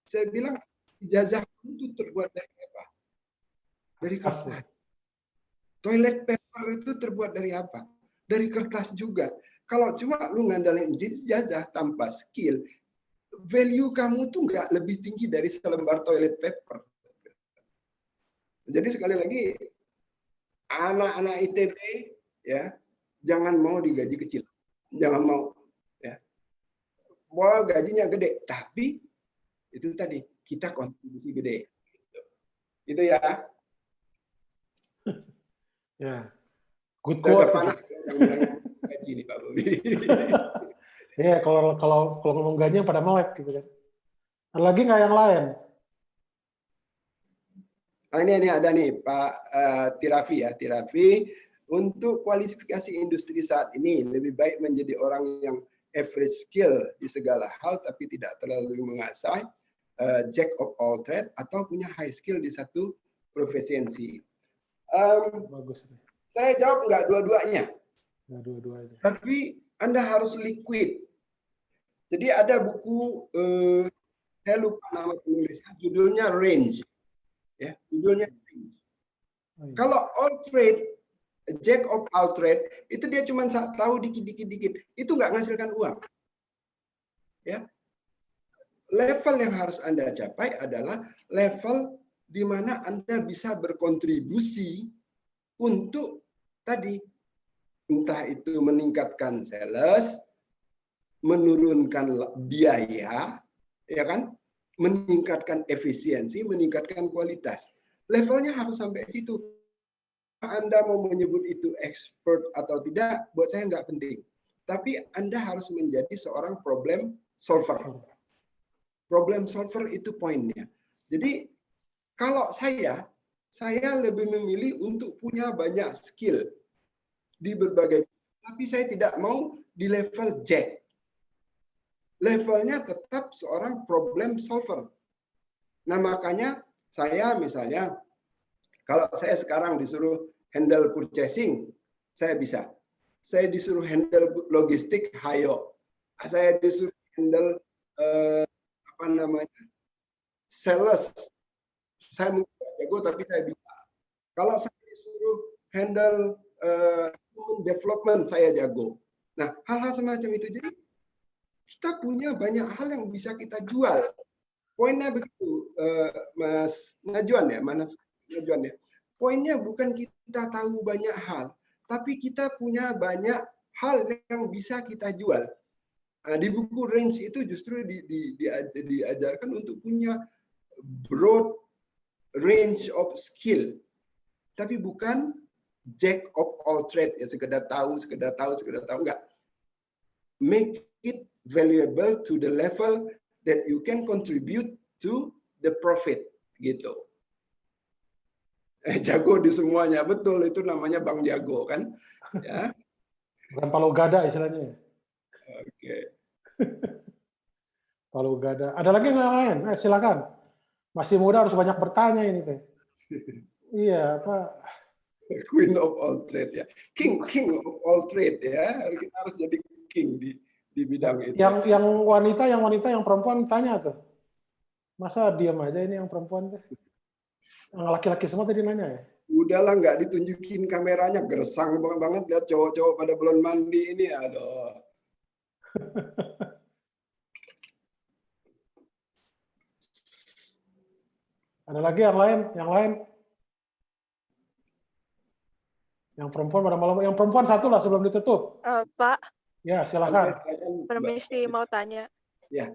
Saya bilang ijazah itu terbuat dari apa? Dari kertas. Toilet paper itu terbuat dari apa? Dari kertas juga. Kalau cuma lu ngandalin ijazah tanpa skill, value kamu tuh nggak lebih tinggi dari selembar toilet paper. Jadi sekali lagi, anak-anak ITB ya jangan mau digaji kecil, jangan mau ya. Wah gajinya gede, tapi itu tadi kita kontribusi gede. Itu ya. Ya, good quote. Gaji nih Pak Bobi. Iya, kalau ngomong gaji pada melek gitu kan. Ada lagi nggak yang lain? Ini ada nih Pak Tirafi ya. Tirafi, untuk kualifikasi industri saat ini lebih baik menjadi orang yang average skill di segala hal tapi tidak terlalu mengasah, jack of all trade, atau punya high skill di satu profesiensi. Bagus. Saya jawab nggak dua-duanya. Nggak dua-duanya. Tapi Anda harus liquid. Jadi ada buku, saya lupa nama penulisnya, judulnya Range. Ya, judulnya Range. Kalau all trade, jack of all trade, itu dia cuma tahu dikit-dikit. Itu nggak menghasilkan uang. Ya. Level yang harus Anda capai adalah level di mana Anda bisa berkontribusi untuk tadi, entah itu meningkatkan sales, menurunkan biaya, ya kan, meningkatkan efisiensi, meningkatkan kualitas. Levelnya harus sampai situ. Anda mau menyebut itu expert atau tidak, buat saya nggak penting. Tapi Anda harus menjadi seorang problem solver. Problem solver itu poinnya. Jadi kalau saya lebih memilih untuk punya banyak skill di berbagai, tapi saya tidak mau di level jack. Levelnya tetap seorang problem solver. Nah makanya saya misalnya, kalau saya sekarang disuruh handle purchasing, saya bisa. Saya disuruh handle logistik, hayo. Saya disuruh handle sales, saya mungkin jago tapi saya bisa. Kalau saya disuruh handle development, saya jago. Nah, hal-hal semacam itu. Jadi kita punya banyak hal yang bisa kita jual. Poinnya begitu, Mas Najwan ya, Poinnya bukan kita tahu banyak hal, tapi kita punya banyak hal yang bisa kita jual. Nah, di buku Range itu justru diajarkan untuk punya broad range of skill, tapi bukan jack of all trade, ya sekedar tahu, enggak. Make it valuable to the level that you can contribute to the profit, gitu. Jago di semuanya, betul, itu namanya Bang Jago kan, ya. Bukan palu gada istilahnya. Oke. Palu gada. Ada lagi yang lain? Silakan. Masih muda harus banyak bertanya ini teh. Iya, apa? Queen of all trade ya. King of all trade ya. Kita harus jadi king di bidang itu. Yang wanita yang perempuan tanya tuh. Masa diam aja ini yang perempuan teh? Yang laki-laki semua tadi nanya ya? Udahlah, nggak ditunjukin kameranya, gersang banget lihat cowok-cowok pada belum mandi ini, aduh. Ada lagi yang lain? Yang perempuan pada malam, yang perempuan satu lah sebelum ditutup. Pak. Ya, silakan. Permisi, mau tanya. Ya.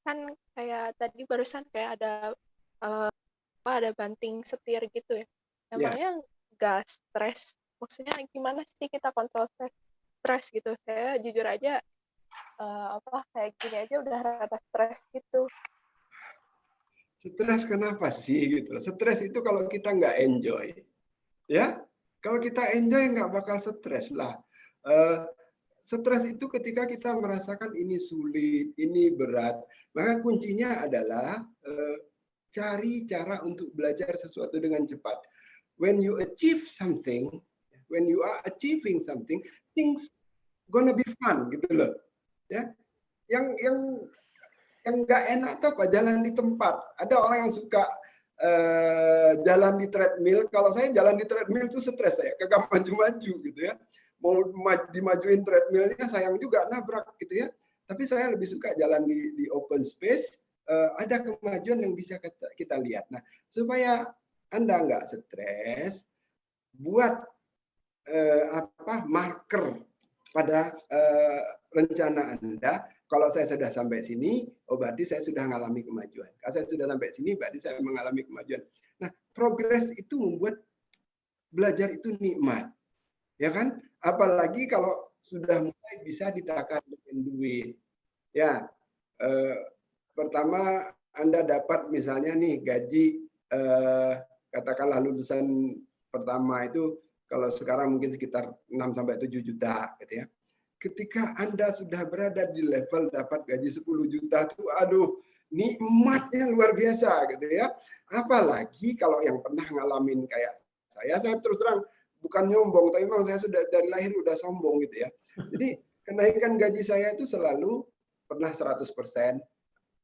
Kan kayak tadi barusan kayak ada banting setir gitu ya. Emangnya nggak stres? Maksudnya gimana sih kita kontrol stres gitu? Saya jujur aja kayak gini aja udah rada stres gitu. Stres kenapa sih gitu? Stres itu kalau kita nggak enjoy, ya. Kalau kita enjoy nggak bakal stres lah. Stres itu ketika kita merasakan ini sulit, ini berat. Maka kuncinya adalah cari cara untuk belajar sesuatu dengan cepat. When you achieve something, when you are achieving something, things gonna be fun gitu loh. Ya, yang nggak enak tuh apa? Jalan di tempat. Ada orang yang suka jalan di treadmill. Kalau saya jalan di treadmill itu stres saya, kagak maju-maju gitu ya. Mau dimajuin treadmillnya sayang juga nabrak gitu ya. Tapi saya lebih suka jalan di open space. Ada kemajuan yang bisa kita lihat. Nah, supaya Anda nggak stres, buat marker pada rencana Anda. Kalau saya sudah sampai sini, berarti saya sudah mengalami kemajuan. Kalau saya sudah sampai sini, berarti saya mengalami kemajuan. Nah, progres itu membuat belajar itu nikmat. Ya kan? Apalagi kalau sudah mulai bisa ditakar dengan duit. Ya, pertama Anda dapat misalnya nih gaji, katakanlah lulusan pertama itu, kalau sekarang mungkin sekitar 6-7 juta gitu ya. Ketika Anda sudah berada di level dapat gaji 10 juta tuh, aduh, nikmatnya luar biasa gitu ya. Apalagi kalau yang pernah ngalamin kayak saya terus terang bukan nyombong, tapi memang saya sudah dari lahir udah sombong gitu ya. Jadi kenaikan gaji saya itu selalu pernah 100%,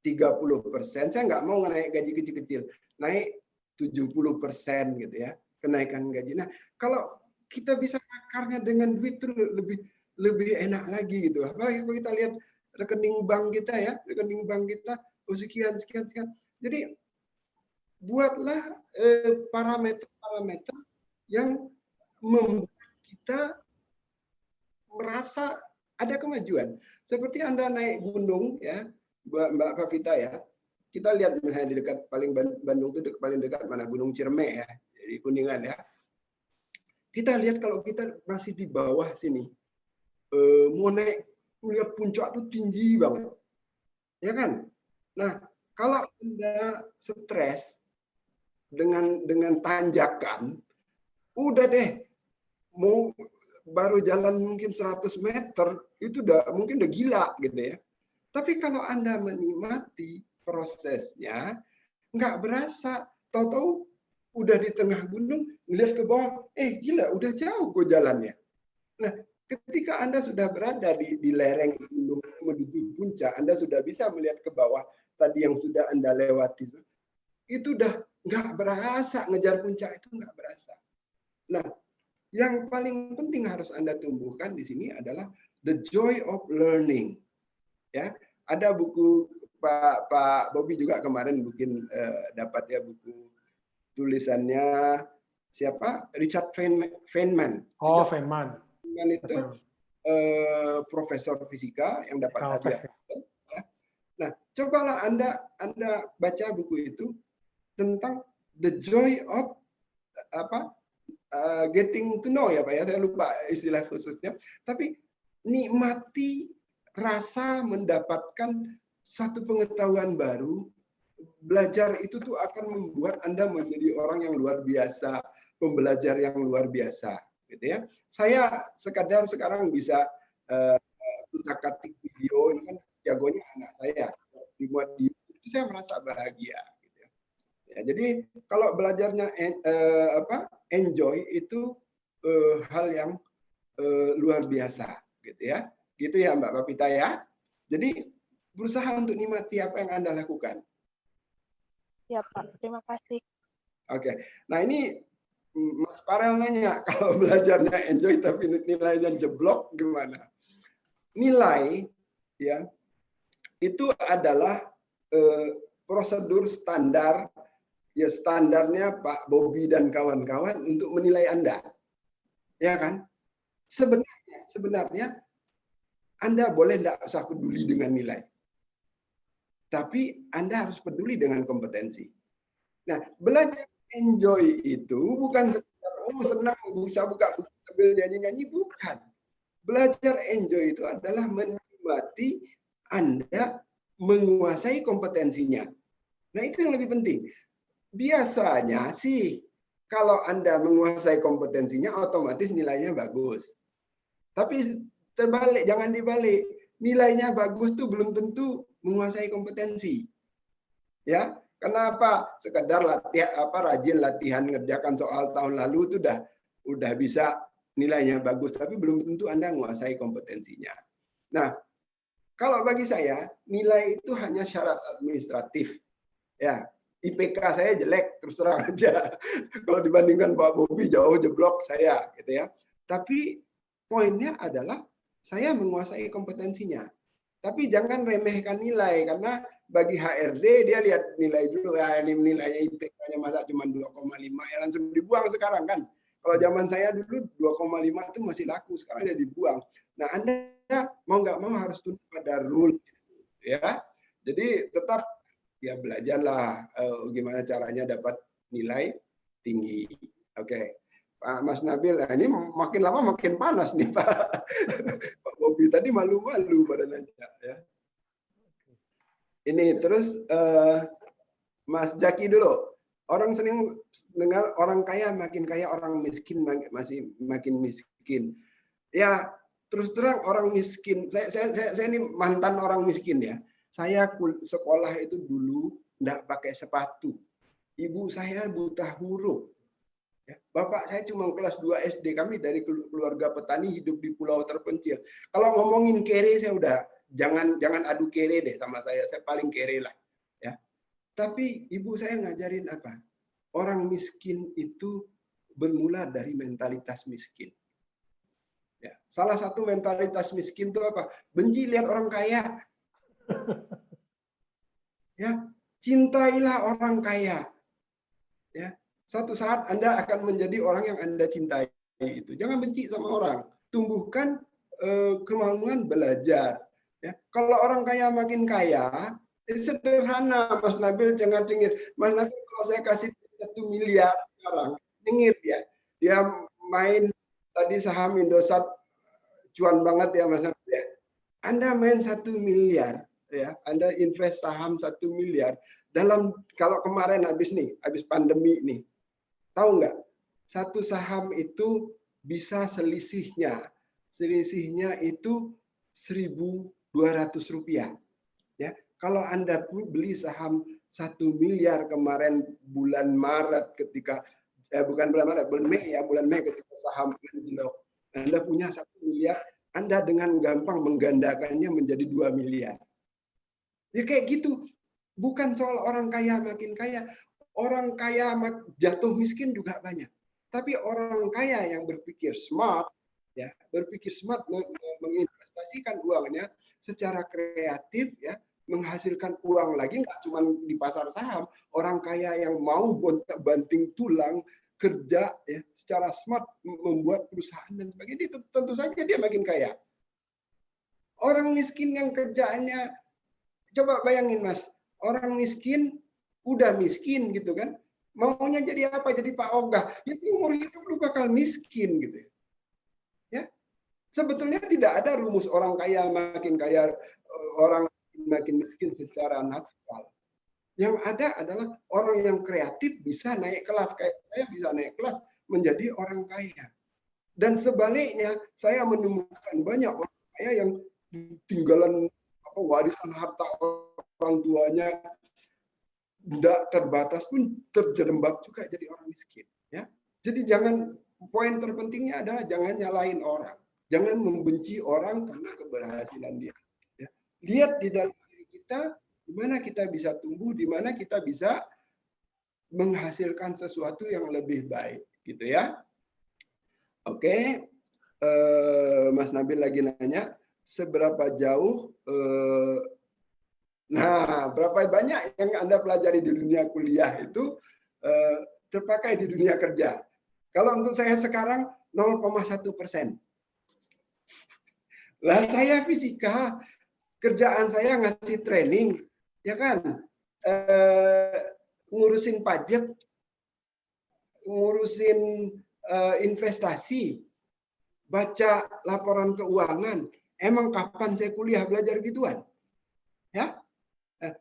30%. Saya nggak mau naik gaji kecil-kecil, naik 70% gitu ya, kenaikan gaji. Nah, kalau kita bisa akarnya dengan duit itu lebih enak lagi gitu. Apalagi kalau kita lihat rekening bank kita ya, sekian. Jadi buatlah parameter yang membuat kita merasa ada kemajuan. Seperti Anda naik gunung ya, Mbak Pavita ya. Kita lihat misalnya di dekat Bandung itu paling dekat mana, Gunung Ciremai ya, di Kuningan ya. Kita lihat kalau kita masih di bawah sini, mau naik melihat puncak itu tinggi banget, ya kan? Nah, kalau Anda stres dengan tanjakan, udah deh, mau baru jalan mungkin 100 meter itu mungkin udah gila gitu ya. Tapi kalau Anda menikmati prosesnya, nggak berasa, tahu-tahu udah di tengah gunung, ngelihat ke bawah, gila, udah jauh gue jalannya. Nah, ketika Anda sudah berada di lereng gunung menuju puncak, Anda sudah bisa melihat ke bawah tadi yang sudah Anda lewati. Itu udah nggak berasa, ngejar puncak itu nggak berasa. Nah, yang paling penting harus Anda tumbuhkan di sini adalah the joy of learning. Ya, ada buku Pak Bobby juga kemarin bikin dapat ya buku tulisannya siapa? Richard Feynman. Feynman. Itu profesor fisika yang dapat hadiah. Nah, cobalah Anda baca buku itu tentang the joy of getting to know ya Pak ya, saya lupa istilah khususnya, tapi nikmati rasa mendapatkan satu pengetahuan baru. Belajar itu tuh akan membuat Anda menjadi orang yang luar biasa, pembelajar yang luar biasa, gitu ya. Saya sekadar sekarang bisa utak-atik video, ini kan jagonya anak saya, dibuat di YouTube, itu saya merasa bahagia. Gitu ya, jadi kalau belajarnya enjoy itu hal yang luar biasa, gitu ya. Gitu ya Mbak Papita ya. Jadi berusaha untuk nikmati apa yang Anda lakukan. Ya Pak, terima kasih. Oke, nah ini Mas Farel nanya, kalau belajarnya enjoy tapi nilainya jeblok gimana? Nilai ya itu adalah prosedur standar, ya standarnya Pak Bobby dan kawan-kawan untuk menilai Anda, ya kan? Sebenarnya Anda boleh tidak usah peduli dengan nilai, tapi Anda harus peduli dengan kompetensi. Nah, belajar enjoy itu bukan sekedar senang bisa buka buku sambil nyanyi-nyanyi, bukan. Belajar enjoy itu adalah menikmati Anda menguasai kompetensinya. Nah, itu yang lebih penting. Biasanya sih kalau Anda menguasai kompetensinya otomatis nilainya bagus. Tapi terbalik, jangan dibalik. Nilainya bagus tuh belum tentu menguasai kompetensi. Ya, kenapa? Sekedar rajin latihan ngerjakan soal tahun lalu itu udah bisa nilainya bagus, tapi belum tentu Anda menguasai kompetensinya. Nah, kalau bagi saya nilai itu hanya syarat administratif. Ya, IPK saya jelek terus terang aja. Kalau dibandingkan Pak Bobby jauh jeblok saya, gitu ya. Tapi poinnya adalah saya menguasai kompetensinya. Tapi jangan remehkan nilai, karena bagi HRD dia lihat nilai dulu, ya ini nilainya IPK-nya masa cuma 2,5 ya langsung dibuang sekarang kan. Kalau zaman saya dulu 2,5 itu masih laku, sekarang udah dibuang. Nah, Anda mau nggak mau harus tunduk pada rule, ya. Jadi tetap ya belajarlah gimana caranya dapat nilai tinggi. Oke. Pak Mas Nabil, nah ini makin lama makin panas nih Pak. Pak Bobby tadi malu-malu pada nanya ya. Ini terus Mas Jaki dulu. Orang sering dengar orang kaya makin kaya, orang miskin masih makin miskin. Ya terus terang orang miskin. Saya ini mantan orang miskin ya. Saya sekolah itu dulu enggak pakai sepatu. Ibu saya buta huruf. Ya, Bapak saya cuma kelas 2 SD, kami dari keluarga petani hidup di pulau terpencil. Kalau ngomongin kere saya udah jangan adu kere deh sama saya paling kere lah. Ya. Tapi ibu saya ngajarin apa? Orang miskin itu bermula dari mentalitas miskin. Ya, salah satu mentalitas miskin itu apa? Benci lihat orang kaya. Ya, cintailah orang kaya. Ya. Suatu saat Anda akan menjadi orang yang Anda cintai itu. Jangan benci sama orang. Tumbuhkan kemauan belajar. Ya. Kalau orang kaya makin kaya, sederhana Mas Nabil, jangan cengir. Mas Nabil kalau saya kasih 1 miliar sekarang, cengir ya. Dia main tadi saham Indosat cuan banget ya Mas Nabil ya. Anda main 1 miliar ya. Anda invest saham 1 miliar dalam kalau kemarin habis pandemi nih. Tahu nggak? Satu saham itu bisa selisihnya itu Rp1.200. Ya, kalau Anda beli saham 1 miliar kemarin bulan Maret ketika bulan Mei ketika saham anjlok, Anda punya 1 miliar, Anda dengan gampang menggandakannya menjadi 2 miliar. Ya kayak gitu. Bukan soal orang kaya makin kaya. Orang kaya jatuh miskin juga banyak. Tapi orang kaya yang berpikir smart, ya menginvestasikan uangnya secara kreatif, ya menghasilkan uang lagi nggak cuma di pasar saham. Orang kaya yang mau banting tulang kerja ya secara smart membuat perusahaan dan sebagainya, tentu saja dia makin kaya. Orang miskin yang kerjaannya Coba bayangin Mas, orang miskin udah miskin gitu kan, maunya jadi apa? Jadi Pak Ogah. Itu umur hidup lu bakal miskin gitu ya. Sebetulnya tidak ada rumus orang kaya makin kaya, orang makin miskin secara natural. Yang ada adalah orang yang kreatif bisa naik kelas, kayak saya bisa naik kelas menjadi orang kaya. Dan sebaliknya, saya menemukan banyak orang kaya yang tinggalan warisan harta orang tuanya tidak terbatas pun terjerembab juga jadi orang miskin. Ya, jadi poin terpentingnya adalah jangan nyalain orang, jangan membenci orang karena keberhasilan dia. Ya. Lihat di dalam diri kita, di mana kita bisa tumbuh, di mana kita bisa menghasilkan sesuatu yang lebih baik, gitu ya. Oke, Mas Nabil lagi nanya seberapa jauh. Nah, berapa banyak yang Anda pelajari di dunia kuliah itu terpakai di dunia kerja? Kalau untuk saya sekarang 0,1%. Lah saya fisika, kerjaan saya ngasih training, ya kan? Ngurusin pajak, ngurusin investasi, baca laporan keuangan. Emang kapan saya kuliah belajar gituan? Ya,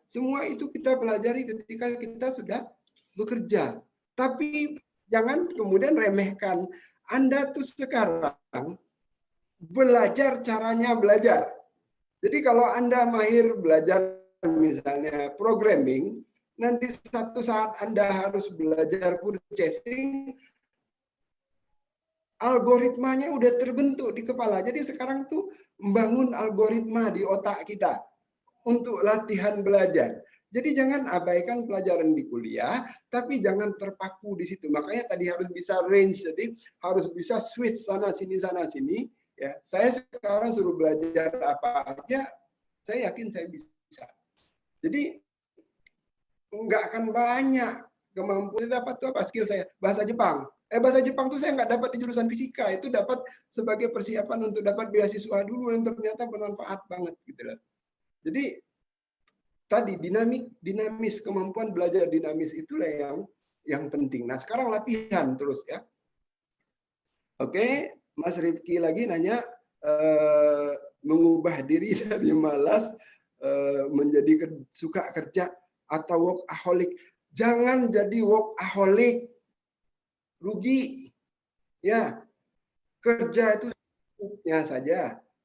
semua itu kita pelajari ketika kita sudah bekerja. Tapi jangan kemudian remehkan. Anda tuh sekarang belajar caranya belajar. Jadi kalau Anda mahir belajar misalnya programming, nanti satu saat Anda harus belajar purchasing, algoritmanya udah terbentuk di kepala. Jadi sekarang tuh membangun algoritma di otak kita untuk latihan belajar. Jadi jangan abaikan pelajaran di kuliah, tapi jangan terpaku di situ. Makanya tadi harus bisa range, jadi harus bisa switch sana sini. Ya, saya sekarang suruh belajar apa aja, saya yakin saya bisa. Jadi nggak akan banyak kemampuan dapat tuh apa skill saya. Bahasa Jepang. Bahasa Jepang tuh saya nggak dapat di jurusan fisika, itu dapat sebagai persiapan untuk dapat beasiswa dulu yang ternyata bermanfaat banget gitu loh. Jadi tadi dinamis, kemampuan belajar dinamis itulah yang penting. Nah, sekarang latihan terus ya. Oke, Mas Rifki lagi nanya mengubah diri dari malas menjadi suka kerja atau workaholic. Jangan jadi workaholic. Rugi. Ya. Kerja itu secukupnya saja,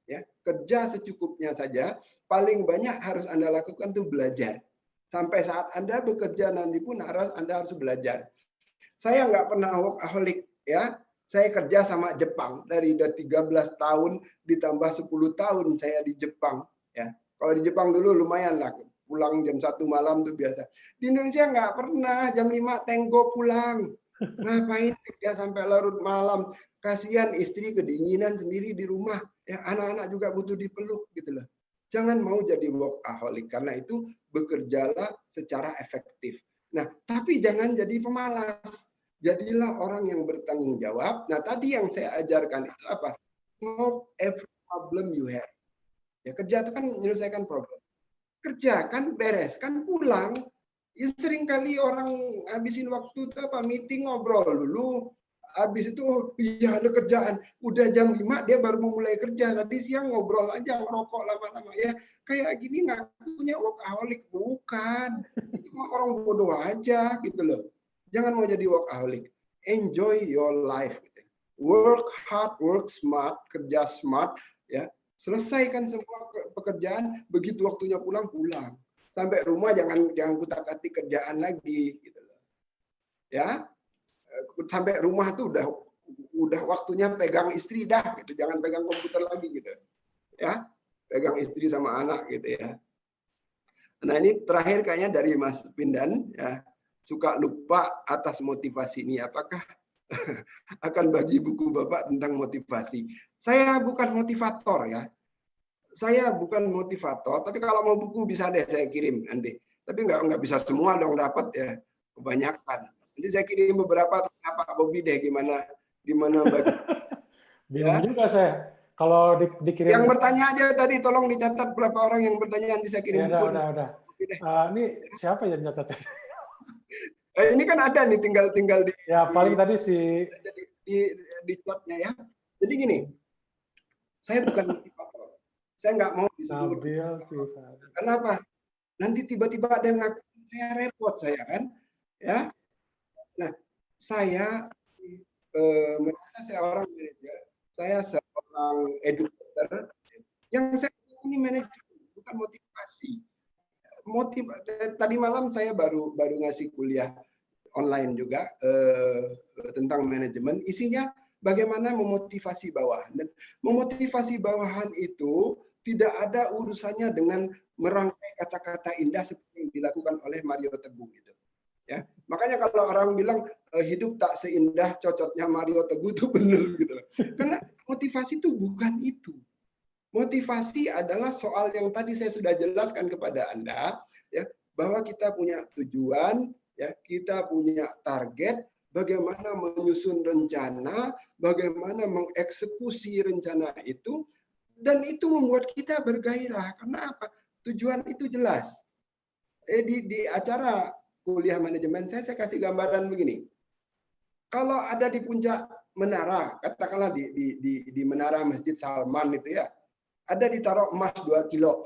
ya. Kerja secukupnya saja. Paling banyak harus Anda lakukan tuh belajar. Sampai saat Anda bekerja nanti pun Anda harus belajar. Saya nggak pernah workaholic, ya. Saya kerja sama Jepang dari 13 tahun ditambah 10 tahun saya di Jepang, ya. Kalau di Jepang dulu lumayan lah, pulang jam 1 malam tuh biasa. Di Indonesia nggak pernah, jam 5 tenggo pulang. Ngapain kerja sampai larut malam? Kasihan istri kedinginan sendiri di rumah, ya. Anak-anak juga butuh dipeluk gitu loh. Jangan mau jadi workaholic, karena itu bekerjalah secara efektif. Nah, tapi jangan jadi pemalas. Jadilah orang yang bertanggung jawab. Nah, tadi yang saya ajarkan itu apa? Solve every problem you have. Ya, kerja itu kan menyelesaikan problem. Kerjakan, bereskan, pulang. Ya, sering kali orang habisin waktu itu apa? Meeting, ngobrol dulu. Habis itu, iya ada kerjaan. Udah jam 5 dia baru mau mulai kerja. Tadi siang ngobrol aja, ngerokok lama-lama. Ya, kayak gini nggak punya workaholic. Bukan. Itu mah orang bodoh aja gitu loh. Jangan mau jadi workaholic. Enjoy your life. Work hard, work smart, kerja smart. Ya, selesaikan semua pekerjaan. Begitu waktunya pulang. Sampai rumah jangan kutak-atik kerjaan lagi. Gitu loh. Ya. Sampai rumah tuh udah waktunya pegang istri dah gitu, jangan pegang komputer lagi gitu ya, pegang istri sama anak gitu ya. Nah, ini terakhir kayaknya dari Mas Pindan ya, suka lupa atas motivasi ini, apakah akan bagi buku Bapak tentang motivasi? Saya bukan motivator ya, saya bukan motivator, tapi kalau mau buku bisa deh saya kirim nanti, tapi nggak bisa semua dong dapat ya, kebanyakan. Nanti saya kirim beberapa Pak Bobi deh gimana bagi. Bingung juga saya. Kalau dikirim. Yang bertanya aja tadi, tolong dicatat berapa orang yang bertanya, nanti saya kirim. Ya, udah. Ini siapa yang nyatat? Ini kan ada nih, tinggal di. Ya paling tadi di chatnya ya. Jadi gini, saya bukan motivator. Saya nggak mau disebut. Kenapa? Nanti tiba-tiba ada yang ngaku saya repot saya kan, ya. Nah, saya merasa saya orang manajer, saya seorang educator yang saya ini manajemen, bukan motivasi. Tadi malam saya baru ngasih kuliah online juga tentang manajemen. Isinya bagaimana memotivasi bawahan. Dan memotivasi bawahan itu tidak ada urusannya dengan merangkai kata-kata indah seperti yang dilakukan oleh Mario Teguh gitu. Ya, makanya kalau orang bilang hidup tak seindah cocotnya Mario Teguh, itu benar gitu. Karena motivasi itu bukan itu. Motivasi adalah soal yang tadi saya sudah jelaskan kepada Anda, ya, bahwa kita punya tujuan, ya, kita punya target, bagaimana menyusun rencana, bagaimana mengeksekusi rencana itu, dan itu membuat kita bergairah. Karena apa? Tujuan itu jelas. Di acara kuliah manajemen saya kasih gambaran begini. Kalau ada di puncak menara, katakanlah di menara Masjid Salman itu ya, ada ditaruh emas 2 kilo.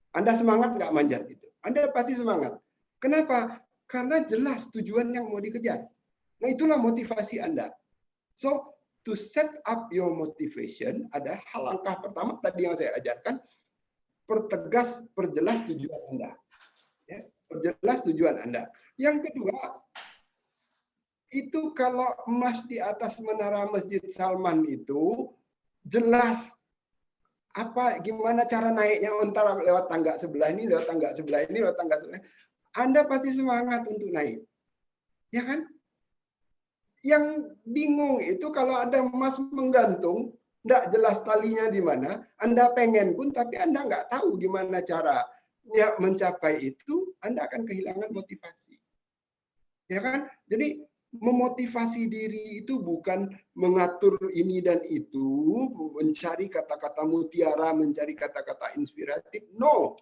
Anda semangat nggak manjat itu? Anda pasti semangat. Kenapa? Karena jelas tujuan yang mau dikejar. Nah, itulah motivasi Anda. So, to set up your motivation, ada langkah pertama tadi yang saya ajarkan, perjelas tujuan Anda. Ya, perjelas tujuan Anda. Yang kedua, itu kalau emas di atas menara Masjid Salman itu jelas gimana cara naiknya, antara lewat tangga sebelah ini, lewat tangga sebelah ini, lewat tangga sebelah ini. Anda pasti semangat untuk naik. Ya kan? Yang bingung itu kalau ada emas menggantung, tidak jelas talinya di mana, Anda pengen pun, tapi Anda nggak tahu gimana cara mencapai itu, Anda akan kehilangan motivasi. Ya kan? Jadi memotivasi diri itu bukan mengatur ini dan itu, mencari kata-kata mutiara, mencari kata-kata inspiratif. No.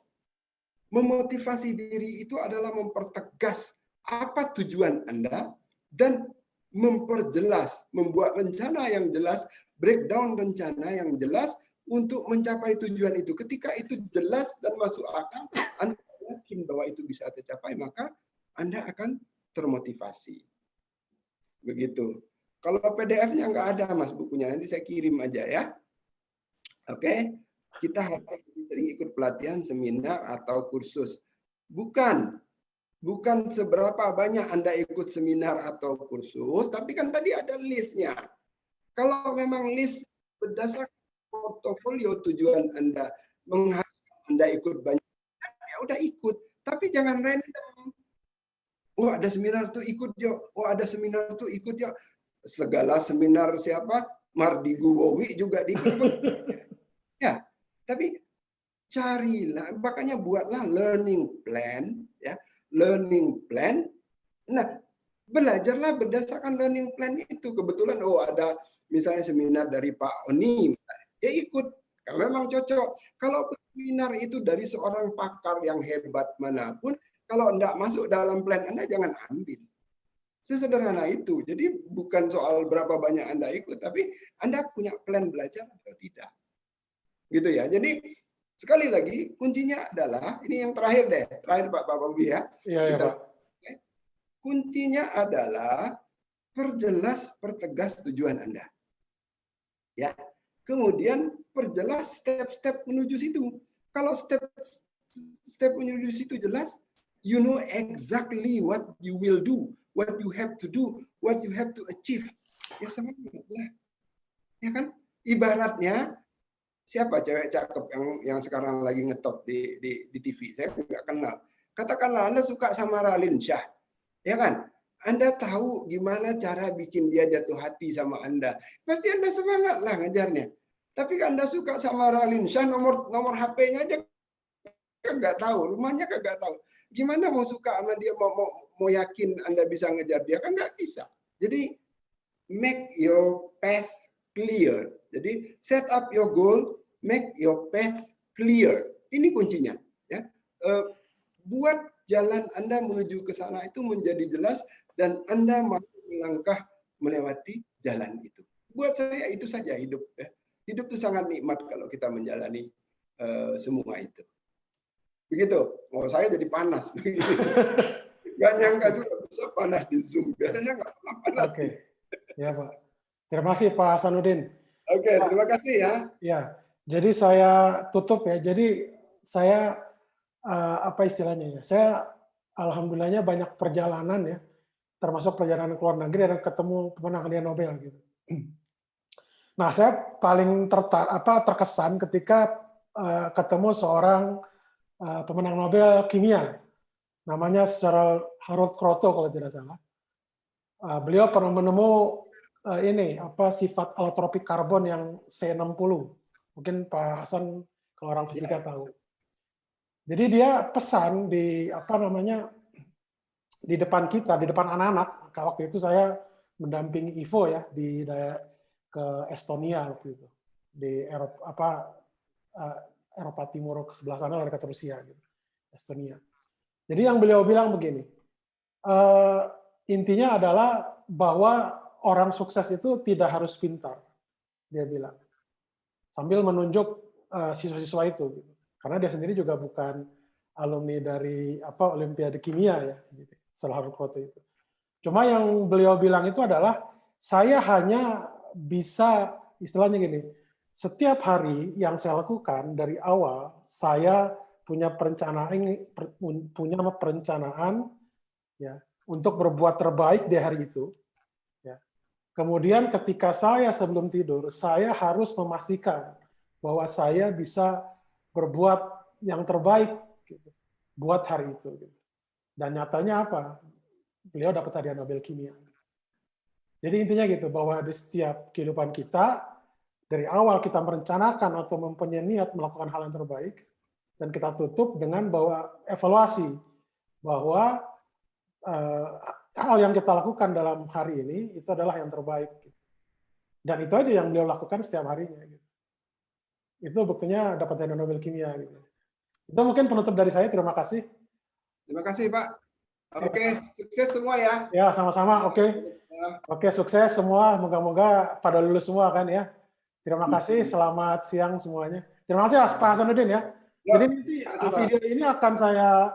Memotivasi diri itu adalah mempertegas apa tujuan Anda dan memperjelas, membuat rencana yang jelas, breakdown rencana yang jelas untuk mencapai tujuan itu. Ketika itu jelas dan masuk akal, Anda yakin bahwa itu bisa tercapai, maka Anda akan termotivasi. Begitu. Kalau PDF-nya nggak ada, Mas, bukunya. Nanti saya kirim aja ya. Oke? Kita harus sering ikut pelatihan, seminar, atau kursus. Bukan seberapa banyak Anda ikut seminar atau kursus, tapi kan tadi ada listnya. Kalau memang list berdasarkan portofolio tujuan Anda, mengharuskan Anda ikut banyak, ya udah ikut. Tapi jangan random. Oh, ada seminar tuh ikut yo. Oh, ada seminar tuh ikut yo. Segala seminar siapa? Mardigu Wowi juga diikut. Ya, tapi carilah, makanya buatlah learning plan, ya. Learning plan. Nah, belajarlah berdasarkan learning plan itu. Kebetulan ada misalnya seminar dari Pak Oni, ya ikut. Kalau memang cocok. Kalau seminar itu dari seorang pakar yang hebat manapun, kalau enggak masuk dalam plan Anda, jangan ambil. Sesederhana itu. Jadi bukan soal berapa banyak Anda ikut, tapi Anda punya plan belajar atau tidak. Gitu ya. Jadi sekali lagi kuncinya adalah, ini yang terakhir deh. Terakhir Pak Bobi ya. Iya, Pak. Kuncinya adalah pertegas tujuan Anda. Ya. Kemudian perjelas step-step menuju situ. Kalau step menuju situ jelas, you know exactly what you will do, what you have to do, what you have to achieve. Ya semangatlah. Ya kan? Ibaratnya siapa cewek cakep yang sekarang lagi ngetop di TV? Saya nggak kenal. Katakanlah Anda suka sama Raline Shah. Ya kan? Anda tahu gimana cara bikin dia jatuh hati sama Anda. Pasti Anda semangat lah ngajarnya. Tapi kan Anda suka sama Raline Shah, nomor HP-nya aja kagak tahu, rumahnya kagak tahu. Gimana mau suka sama dia, mau yakin Anda bisa ngejar dia? Kan nggak bisa. Jadi make your path clear. Jadi set up your goal, make your path clear. Ini kuncinya. Ya, buat jalan Anda menuju ke sana itu menjadi jelas dan Anda mau melangkah melewati jalan itu. Buat saya itu saja hidup. Ya. Hidup itu sangat nikmat kalau kita menjalani semua itu. Begitu. Oh, saya jadi panas. Gak nyangka juga bisa panas di Zoom. Biasanya nggak pernah panas. Oke. Ya, Pak. Terima kasih, Pak Hasanuddin. Oke, terima kasih ya. Ya, jadi saya tutup ya. Jadi saya apa istilahnya ya? Saya alhamdulillahnya banyak perjalanan ya, termasuk perjalanan ke luar negeri dan ketemu pemenang hadiah Nobel gitu. Nah, saya paling terkesan ketika ketemu seorang pemenang Nobel kimia, namanya Sir Harold Kroto kalau tidak salah. Beliau pernah menemu sifat alotropik karbon yang C60. Mungkin Pak Hasan kalau orang fisika tahu. Jadi dia pesan di di depan kita, di depan anak-anak. Waktu itu saya mendampingi Ivo ya ke Estonia waktu itu, di Eropa Timur ke sebelah sana dekat Rusia gitu, Estonia. Jadi yang beliau bilang begini, intinya adalah bahwa orang sukses itu tidak harus pintar, dia bilang, sambil menunjuk siswa-siswa itu, gitu. Karena dia sendiri juga bukan alumni dari Olimpiade Kimia ya, gitu, Harold Kroto itu. Cuma yang beliau bilang itu adalah saya hanya bisa istilahnya gini, setiap hari yang saya lakukan dari awal saya punya perencanaan ya untuk berbuat terbaik di hari itu. Ya. Kemudian ketika saya sebelum tidur, saya harus memastikan bahwa saya bisa berbuat yang terbaik gitu, buat hari itu. Gitu. Dan nyatanya apa? Beliau dapat hadiah Nobel Kimia. Jadi intinya gitu, bahwa di setiap kehidupan kita, dari awal kita merencanakan atau mempunyai niat melakukan hal yang terbaik, dan kita tutup dengan bahwa evaluasi, bahwa hal yang kita lakukan dalam hari ini, itu adalah yang terbaik. Dan itu aja yang beliau lakukan setiap harinya. Itu buktinya dapat hadiah Nobel Kimia. Gitu. Itu mungkin penutup dari saya, terima kasih. Terima kasih, Pak. Oke, sukses semua ya. Ya, sama-sama. Oke, sukses semua. Moga-moga pada lulus semua kan ya. Terima kasih. Selamat siang semuanya. Terima kasih Pak Hasanuddin ya. Jadi nanti video ini akan saya